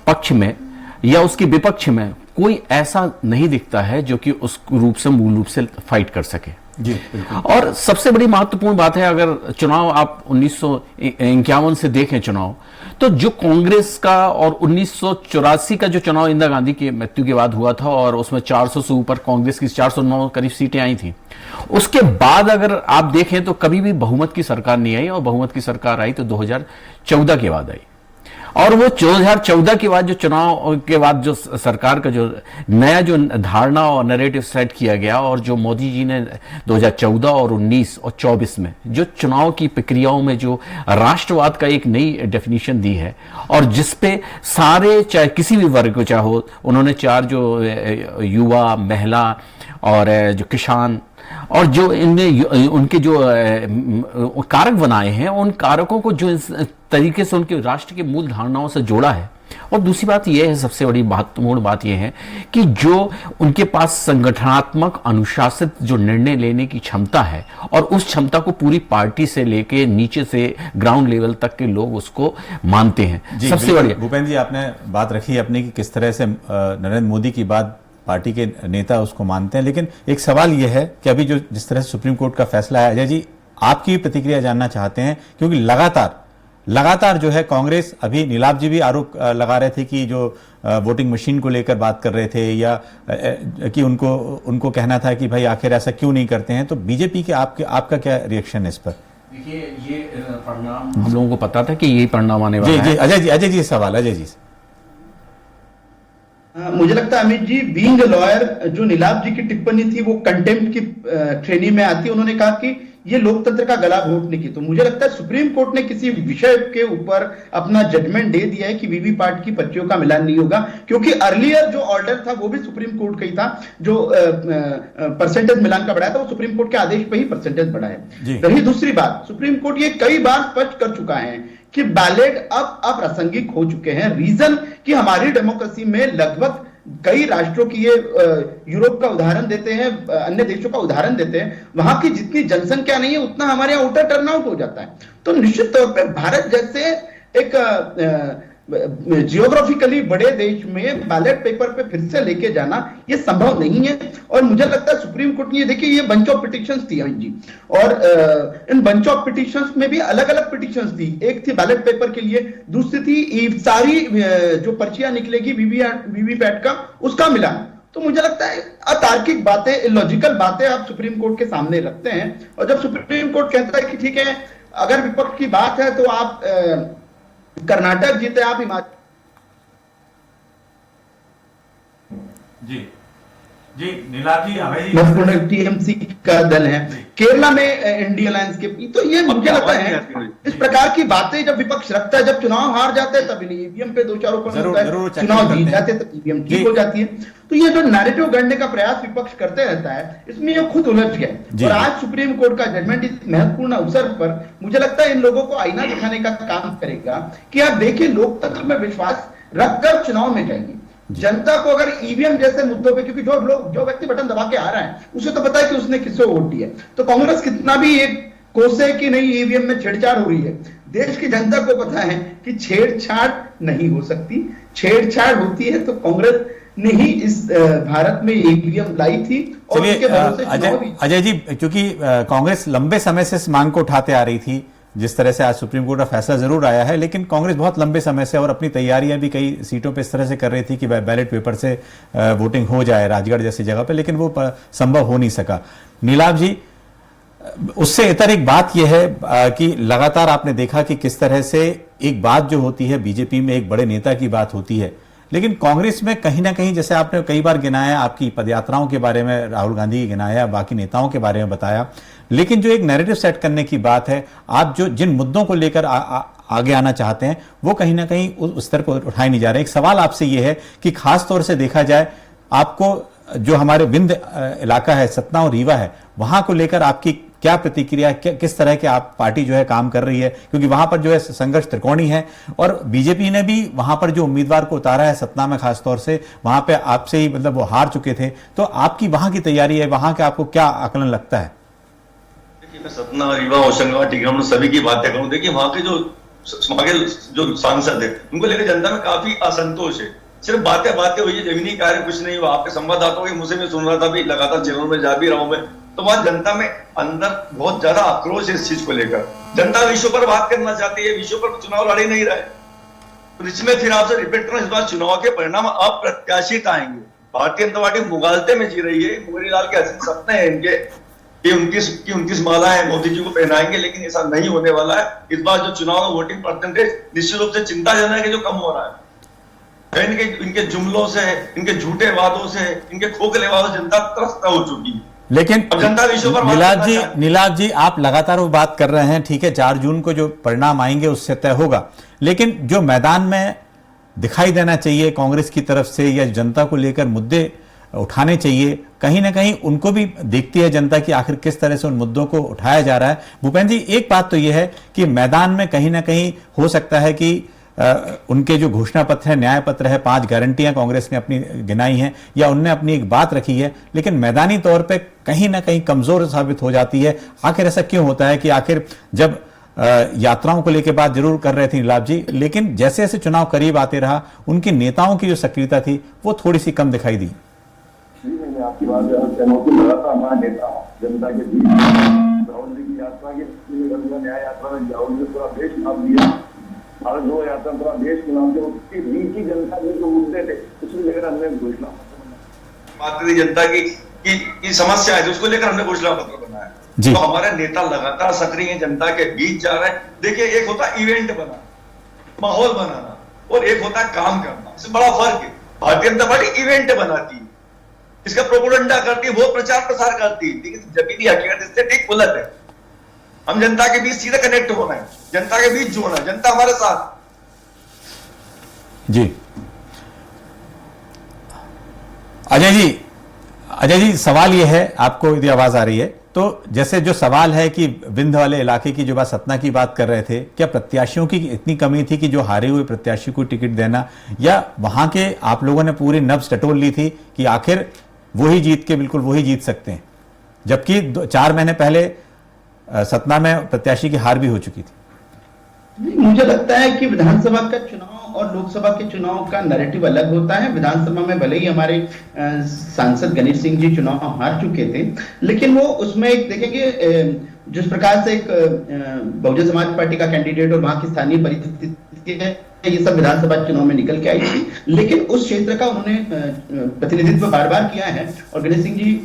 पक्ष में या उसके विपक्ष में कोई ऐसा नहीं दिखता है जो कि उस रूप से मूल रूप से फाइट कर सके। जी बिल्कुल। और सबसे बड़ी महत्वपूर्ण बात है, अगर चुनाव आप 1951 से देखें चुनाव, तो जो कांग्रेस का और 1984 का जो चुनाव इंदिरा गांधी की मृत्यु के बाद हुआ था और उसमें 400 से ऊपर कांग्रेस की 409 करीब सीटें आई थी, उसके बाद अगर आप देखें तो कभी भी बहुमत की सरकार नहीं आई, और बहुमत की सरकार आई तो 2014 के बाद आई। और वो 2014 के बाद जो चुनाव के बाद जो सरकार का जो नया जो धारणा और नैरेटिव सेट किया गया, और जो मोदी जी ने 2014 और 19 और 24 में जो चुनाव की प्रक्रियाओं में जो राष्ट्रवाद का एक नई डेफिनेशन दी है, और जिसपे सारे चाहे किसी भी वर्ग को चाहो, उन्होंने 4 जो युवा, महिला और जो किसान और जो इनमें उनके जो कारक बनाए हैं, उन कारकों को जो इस तरीके से उनके राष्ट्र के मूल धारणाओं से जोड़ा है। और दूसरी बात यह है, सबसे बड़ी महत्वपूर्ण बात यह है कि जो उनके पास संगठनात्मक अनुशासित जो निर्णय लेने की क्षमता है, और उस क्षमता को पूरी पार्टी से लेके नीचे से ग्राउंड लेवल तक के लोग उसको मानते हैं। सबसे बड़ी भूपेंद्र जी, आपने बात रखी अपनी कि किस तरह से नरेंद्र मोदी की बात पार्टी के नेता उसको मानते हैं, लेकिन एक सवाल यह है कि अभी जो जिस तरह से सुप्रीम कोर्ट का फैसला है, अजय जी आपकी प्रतिक्रिया जानना चाहते हैं, क्योंकि लगातार जो है कांग्रेस, अभी नीलाभ जी भी आरोप लगा रहे थे कि जो वोटिंग मशीन को लेकर बात कर रहे थे, या कि उनको कहना था कि भाई आखिर ऐसा क्यों नहीं करते हैं, तो बीजेपी के आपका क्या रिएक्शन है इस पर? देखिए ये परिणाम हम लोगों को पता था कि यही परिणाम आने वाला है। अजय जी सवाल, अजय जी। मुझे लगता है Amit ji, being a lawyer, जो नीलाभ जी की टिप्पणी थी वो कंटेम्प्ट की श्रेणी में आती है। उन्होंने कहा कि ये लोकतंत्र का गला घोटने की। तो मुझे लगता है सुप्रीम कोर्ट ने किसी विषय के ऊपर अपना जजमेंट दे दिया है कि वीवीपैट की पर्चियों का मिलान नहीं होगा, क्योंकि अर्लियर जो ऑर्डर था वो भी सुप्रीम कोर्ट का ही था, जो परसेंटेज मिलान का बढ़ाया था वो सुप्रीम कोर्ट के आदेश पे ही परसेंटेज बढ़ा है। रही दूसरी बात, सुप्रीम कोर्ट ये कई बार स्पष्ट कर चुका है कि बैलेट अब अप्रासंगिक हो चुके हैं। रीजन कि हमारी डेमोक्रेसी में लगभग कई राष्ट्रों की, ये यूरोप का उदाहरण देते हैं, अन्य देशों का उदाहरण देते हैं, वहां की जितनी जनसंख्या नहीं है उतना हमारे यहाँ वोटर टर्नआउट हो जाता है। तो निश्चित तौर पे भारत जैसे एक जियोग्राफिकली बड़े देश में बैलेट पेपर पे फिर से लेके जाना ये संभव नहीं है। और मुझे लगता है सुप्रीम कोर्ट ने, देखिए ये बंच ऑफ पिटिशंस थी अमित जी, और इन बंच ऑफ पिटिशंस में भी अलग अलग पिटिशंस थी। एक थी बैलेट पेपर के लिए, दूसरी थी सारी जो पर्चियां निकलेगी वीवीपैट का उसका मिलान। तो मुझे लगता है अतार्किक बातें, इलॉजिकल बातें आप सुप्रीम कोर्ट के सामने रखते हैं। और जब सुप्रीम कोर्ट कहता है कि ठीक है, अगर विपक्ष की बात है तो आप कर्नाटक जीते, आप हिमाचल। जी नीलाभ जी, हमें टीएमसी का दल है, केरला में इंडिया अलायंस के, तो ये मुझे लगता है इस प्रकार की बातें जब विपक्ष रखता है, जब चुनाव हार जाते हैं तब ईवीएम पे दो चार ऊपर होता है, चुनाव जीत जाते हैं तब ईवीएम ठीक हो जाती है। तो ये जो नैरेटिव गढ़ने का प्रयास विपक्ष करते रहता है, इसमें ये खुद उलझ गया। और आज सुप्रीम कोर्ट का जजमेंट इस महत्वपूर्ण अवसर पर मुझे लगता है इन लोगों को आईना दिखाने का काम करेगा कि आप देखिए, लोकतंत्र में विश्वास रखकर चुनाव में जाइए। जनता को अगर ईवीएम जैसे मुद्दों पे, क्योंकि जो व्यक्ति बटन दबा के आ रहा है उसे तो पता है कि उसने किसको वोट दिया, तो कांग्रेस कितना भी एक कोसे कि नहीं ईवीएम में छेड़छाड़ हो रही है, देश की जनता को पता है कि छेड़छाड़ नहीं हो सकती। छेड़छाड़ होती है तो कांग्रेस ने ही इस भारत में ईवीएम लाई थी। और अजय जी, क्योंकि कांग्रेस लंबे समय से इस मांग को उठाते आ रही थी, जिस तरह से आज सुप्रीम कोर्ट का फैसला जरूर आया है, लेकिन कांग्रेस बहुत लंबे समय से और अपनी तैयारियां भी कई सीटों पे इस तरह से कर रही थी कि बैलेट पेपर से वोटिंग हो जाए राजगढ़ जैसी जगह पे, लेकिन वो संभव हो नहीं सका। नीलाभ जी, उससे इतर एक बात यह है कि लगातार आपने देखा कि किस तरह से एक बात जो होती है बीजेपी में एक बड़े नेता की बात होती है, लेकिन कांग्रेस में कहीं ना कहीं, जैसे आपने कई बार गिनाया, आपकी पदयात्राओं के बारे में राहुल गांधी की गिनाया, बाकी नेताओं के बारे में बताया, लेकिन जो एक नैरेटिव सेट करने की बात है, आप जो जिन मुद्दों को लेकर आगे आना चाहते हैं वो कहीं ना कहीं उस स्तर पर उठाए नहीं जा रहे। एक सवाल आपसे ये है कि खास तौर से देखा जाए, आपको जो हमारे विंध्य इलाका है, सतना और रीवा है, वहां को लेकर आपकी क्या प्रतिक्रिया, किस तरह के आप पार्टी जो है काम कर रही है, क्योंकि वहां पर जो है संघर्ष त्रिकोणी है और बीजेपी ने भी वहां पर जो उम्मीदवार को उतारा है सतना में, खासतौर से वहां पे आपसे ही मतलब वो हार चुके थे, तो आपकी वहां की तैयारी है, वहां के आपको क्या आकलन लगता है? मैं सतना, रीवा, होशंगाबाद, टिकराम सभी की बातें करूं, देखिए वहां के जो सांसद है उनको लेकर जनता में काफी असंतोष है। सिर्फ बातें हुई है, जमीनी कार्य कुछ नहीं हुआ। आपके संवाददाताओं के मुंह से मैं सुन रहा था, भी लगातार चैनल में जा भी रहा हूं मैं, तो वहां जनता में अंदर बहुत ज्यादा आक्रोश है इस चीज को लेकर। जनता विषयों पर बात करना चाहती है, विषयों पर चुनाव लड़ ही नहीं रहे। तो इसमें फिर आपसे रिपीट करना, इस बार चुनाव के परिणाम अप्रत्याशित आएंगे। भारतीय जनता पार्टी मुगालते में जी रही है, मुगरीलाल के हसीन सपने हैं इनके कि 29 मालाएं मोदी जी को पहनाएंगे, लेकिन ऐसा नहीं होने वाला है। इस बार जो चुनाव का वोटिंग परसेंटेज निश्चित रूप से चिंताजनक है, जो कम हो रहा है। इनके जुमलों से, इनके झूठे वादों से, इनके खोखले वादों से जनता त्रस्त हो चुकी है। लेकिन नीलाभ जी, आप लगातार वो बात कर रहे हैं, ठीक है, 4 जून को जो परिणाम आएंगे उससे तय होगा, लेकिन जो मैदान में दिखाई देना चाहिए कांग्रेस की तरफ से या जनता को लेकर मुद्दे उठाने चाहिए, कहीं ना कहीं उनको भी देखती है जनता की आखिर किस तरह से उन मुद्दों को उठाया जा रहा है। भूपेंद्र जी, एक बात तो यह है कि मैदान में कहीं ना कहीं हो सकता है कि उनके जो घोषणा पत्र है, न्याय पत्र है, 5 गारंटियां कांग्रेस ने अपनी गिनाई हैं या उनने अपनी एक बात रखी है, लेकिन मैदानी तौर पे कहीं ना कहीं कमजोर साबित हो जाती है। आखिर ऐसा क्यों होता है कि आखिर जब यात्राओं को लेकर बात जरूर कर रहे थे नीलाभ जी, लेकिन जैसे जैसे चुनाव करीब आते रहा, उनके नेताओं की जो सक्रियता थी वो थोड़ी सी कम दिखाई दी। आपकी बात हमारा नेता जनता के बीच राहुल जी की यात्रा की न्याय यात्रा में राहुल जी पूरा देश नाम दिया, भारत जो यात्रा पूरा देश के नाम दिया, उसकी बीच की जनता के जो मुद्दे थे उसको लेकर हमने घोषणा भारतीय जनता की समस्या है, उसको लेकर हमने घोषणा पत्र बनाया। जी। तो हमारे नेता लगातार सक्रिय हैं, जनता के बीच जा रहे हैं। देखिए, एक होता है इवेंट बनाना, माहौल बनाना, और एक होता है काम करना। इसमें बड़ा फर्क है। भारतीय जनता पार्टी इवेंट बनाती है, इसका प्रोपेगेंडा करती है, वो प्रचार प्रसार करती है, लेकिन जमीनी हकीकत इससे ठीक उलट है। हम जनता के बीच सीधे कनेक्ट होना है, जनता के बीच जुड़ना है, जनता हमारे साथ। जी अजय जी सवाल यह है, आपको यदि आवाज आ रही है तो, जैसे जो सवाल है कि विंध्य वाले इलाके की जो बात, सतना की बात कर रहे थे, क्या प्रत्याशियों की इतनी कमी थी कि जो हारे हुए प्रत्याशी को टिकट देना, या वहां के आप लोगों ने पूरी नब्ज टटोल ली थी कि आखिर वही जीत के बिल्कुल वही जीत सकते हैं, जबकि 4 महीने पहले सतना में प्रत्याशी की हार भी हो चुकी थी? मुझे लगता है कि विधानसभा का चुनाव और लोकसभा के चुनाव का नैरेटिव अलग होता है। विधानसभा में भले ही हमारे सांसद गणेश सिंह जी चुनाव हार चुके थे, लेकिन वो उसमें एक देखेंगे जिस प्रकार से एक बहुजन समाज पार्टी का कैंडिडेट और वहां की स्थानीय परिस्थिति है, ये सब विधानसभा चुनाव में निकल के आई थी, लेकिन उस क्षेत्र का उन्होंने प्रतिनिधित्व बार बार किया है। और गणेश सिंह जी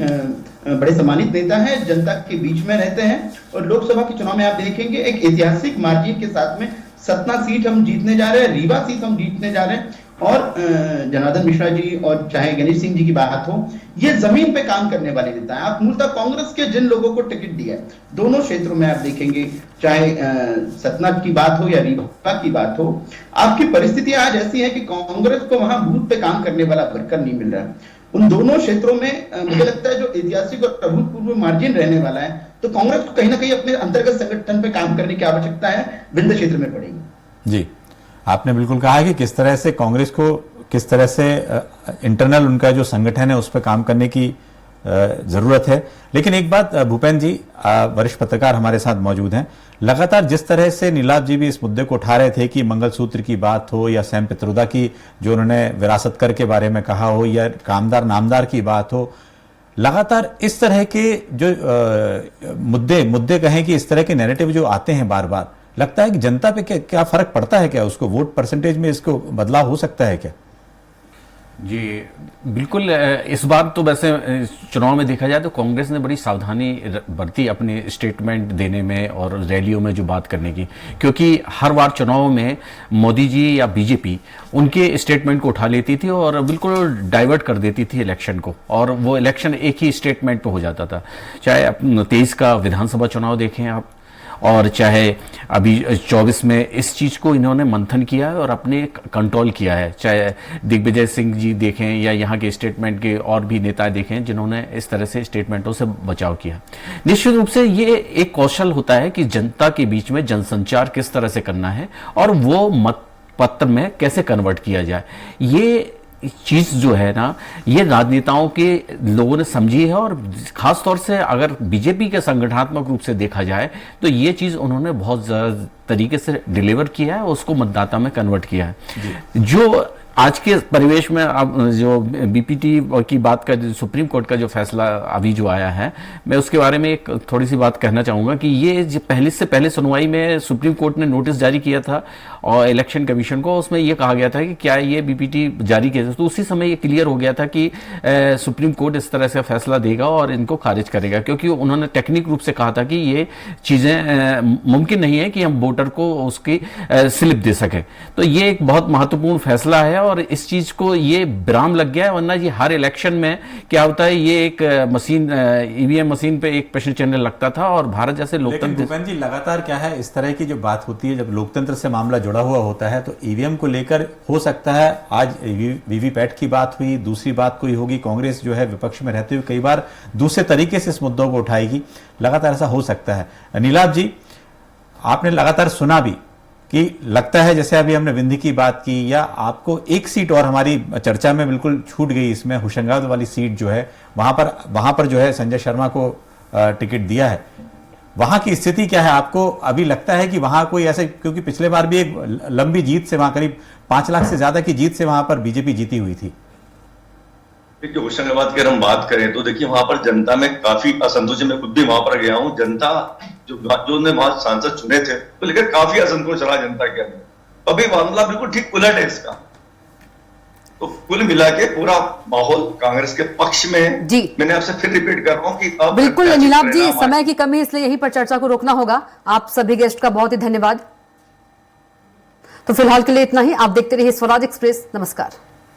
बड़े सम्मानित नेता हैं, जनता के बीच में रहते हैं। और लोकसभा के चुनाव में आप देखेंगे एक ऐतिहासिक मार्जिन के साथ में सतना सीट हम जीतने जा रहे हैं, रीवा सीट हम जीतने जा रहे हैं। और जनार्दन मिश्रा जी और चाहे गणेश सिंह जी की बात हो, ये जमीन पे काम करने वाले नेता हैं। आप मूलतः कांग्रेस के जिन लोगों को टिकट दिया है, दोनों क्षेत्रों में आप देखेंगे, चाहे सतना की बात हो या रीवा की बात हो, आपकी परिस्थितियां आज ऐसी है कि कांग्रेस को वहां बूथ पे काम करने वाला वर्कर नहीं मिल रहा है। उन दोनों क्षेत्रों में मुझे लगता है जो ऐतिहासिक और अभूतपूर्व मार्जिन रहने वाला है, तो कांग्रेस को कहीं ना कहीं अपने अंतर्गत संगठन पे काम करने की आवश्यकता है, विंध्य क्षेत्र में पड़ेगी। जी, आपने बिल्कुल कहा है कि किस तरह से कांग्रेस को, किस तरह से इंटरनल उनका जो संगठन है उस पर काम करने की जरूरत है। लेकिन एक बात, भूपेंद्र जी वरिष्ठ पत्रकार हमारे साथ मौजूद हैं, लगातार जिस तरह से नीलाभ जी भी इस मुद्दे को उठा रहे थे कि मंगलसूत्र की बात हो या सैम पित्रोदा की जो उन्होंने विरासत कर के बारे में कहा हो, या कामदार नामदार की बात हो, लगातार इस तरह के जो मुद्दे कहें कि इस तरह के नैरेटिव जो आते हैं बार बार, लगता है कि जनता पे क्या फर्क पड़ता है? क्या उसको वोट परसेंटेज में इसको बदलाव हो सकता है क्या? जी बिल्कुल। इस बार तो वैसे चुनाव में देखा जाए तो कांग्रेस ने बड़ी सावधानी बरती अपने स्टेटमेंट देने में और रैलियों में जो बात करने की, क्योंकि हर बार चुनाव में मोदी जी या बीजेपी उनके स्टेटमेंट को उठा लेती थी और बिल्कुल डाइवर्ट कर देती थी इलेक्शन को, और वो इलेक्शन एक ही स्टेटमेंट पे हो जाता था। चाहे 23 का विधानसभा चुनाव देखें आप, और चाहे अभी 24 में इस चीज को इन्होंने मंथन किया है और अपने कंट्रोल किया है। चाहे दिग्विजय सिंह जी देखें या यहाँ के स्टेटमेंट के और भी नेता देखें जिन्होंने इस तरह से स्टेटमेंटों से बचाव किया। निश्चित रूप से ये एक कौशल होता है कि जनता के बीच में जनसंचार किस तरह से करना है और वो मत पत्र में कैसे कन्वर्ट किया जाए। ये चीज जो है ना, ये राजनेताओं के लोगों ने समझी है, और खास तौर से अगर बीजेपी के संगठनात्मक रूप से देखा जाए तो ये चीज उन्होंने बहुत तरीके से डिलीवर किया है, उसको मतदाता में कन्वर्ट किया है। जो आज के परिवेश में अब जो बीपीटी की बात का, सुप्रीम कोर्ट का जो फैसला अभी जो आया है, मैं उसके बारे में एक थोड़ी सी बात कहना चाहूंगा कि ये जो पहले सुनवाई में सुप्रीम कोर्ट ने नोटिस जारी किया था और इलेक्शन कमीशन को, उसमें यह कहा गया था कि क्या ये बीपीटी जारी किया था, तो उसी समय ये क्लियर हो गया था कि सुप्रीम कोर्ट इस तरह से फैसला देगा और इनको खारिज करेगा, क्योंकि उन्होंने टेक्निक रूप से कहा था कि ये चीजें मुमकिन नहीं है कि हम वोटर को उसकी स्लिप दे सके। तो ये एक बहुत महत्वपूर्ण फैसला है और इस चीज को ये विराम लग गया है, वरना ये हर इलेक्शन में क्या होता है, ये एक मशीन, ईवीएम मशीन पे एक प्रश्न चिन्ह लगता था और भारत जैसे लोकतंत्र। भूपेंद्र जी, लगातार क्या है, इस तरह की जो बात होती है, जब लोकतंत्र से मामला जुड़ा हुआ होता है तो ईवीएम को लेकर हो सकता है, आज वीवीपैट की बात हुई, दूसरी बात कोई होगी, कांग्रेस जो है विपक्ष में रहते हुए कई बार दूसरे तरीके से इस मुद्दों को उठाएगी, लगातार ऐसा हो सकता है। नीलाभ जी, आपने लगातार सुना भी कि लगता है, जैसे अभी हमने विंध्य की बात की, या आपको एक सीट और हमारी चर्चा में बिल्कुल छूट गई, इसमें होशंगाबाद वाली सीट जो है, वहां पर जो है संजय शर्मा को टिकट दिया है, वहां की स्थिति क्या है? आपको अभी लगता है कि वहां कोई ऐसे, क्योंकि पिछले बार भी एक लंबी जीत से, वहां करीब 5 लाख से ज्यादा की जीत से वहां पर बीजेपी जीती हुई थी। देखिए, होशंगाबाद की अगर हम बात करें तो देखिए वहां पर जनता में काफी असंतोष है। मैं खुद भी वहां पर गया हूं, जनता जो ने वहां सांसद चुने थे तो लेकर काफी असंतोष रहा जनता के अंदर। अभी मामला बिल्कुल ठीक उलट है इसका। तो कुल मिला के पूरा माहौल कांग्रेस के पक्ष में है। जी मैंने आपसे फिर रिपीट कर रहा हूं कि अब बिल्कुल नीलाभ जी, परिणाम समय की कमी इसलिए यहीं पर चर्चा को रोकना होगा। आप सभी गेस्ट का बहुत ही धन्यवाद। तो फिलहाल के लिए इतना ही। आप देखते रहिए स्वराज एक्सप्रेस। नमस्कार।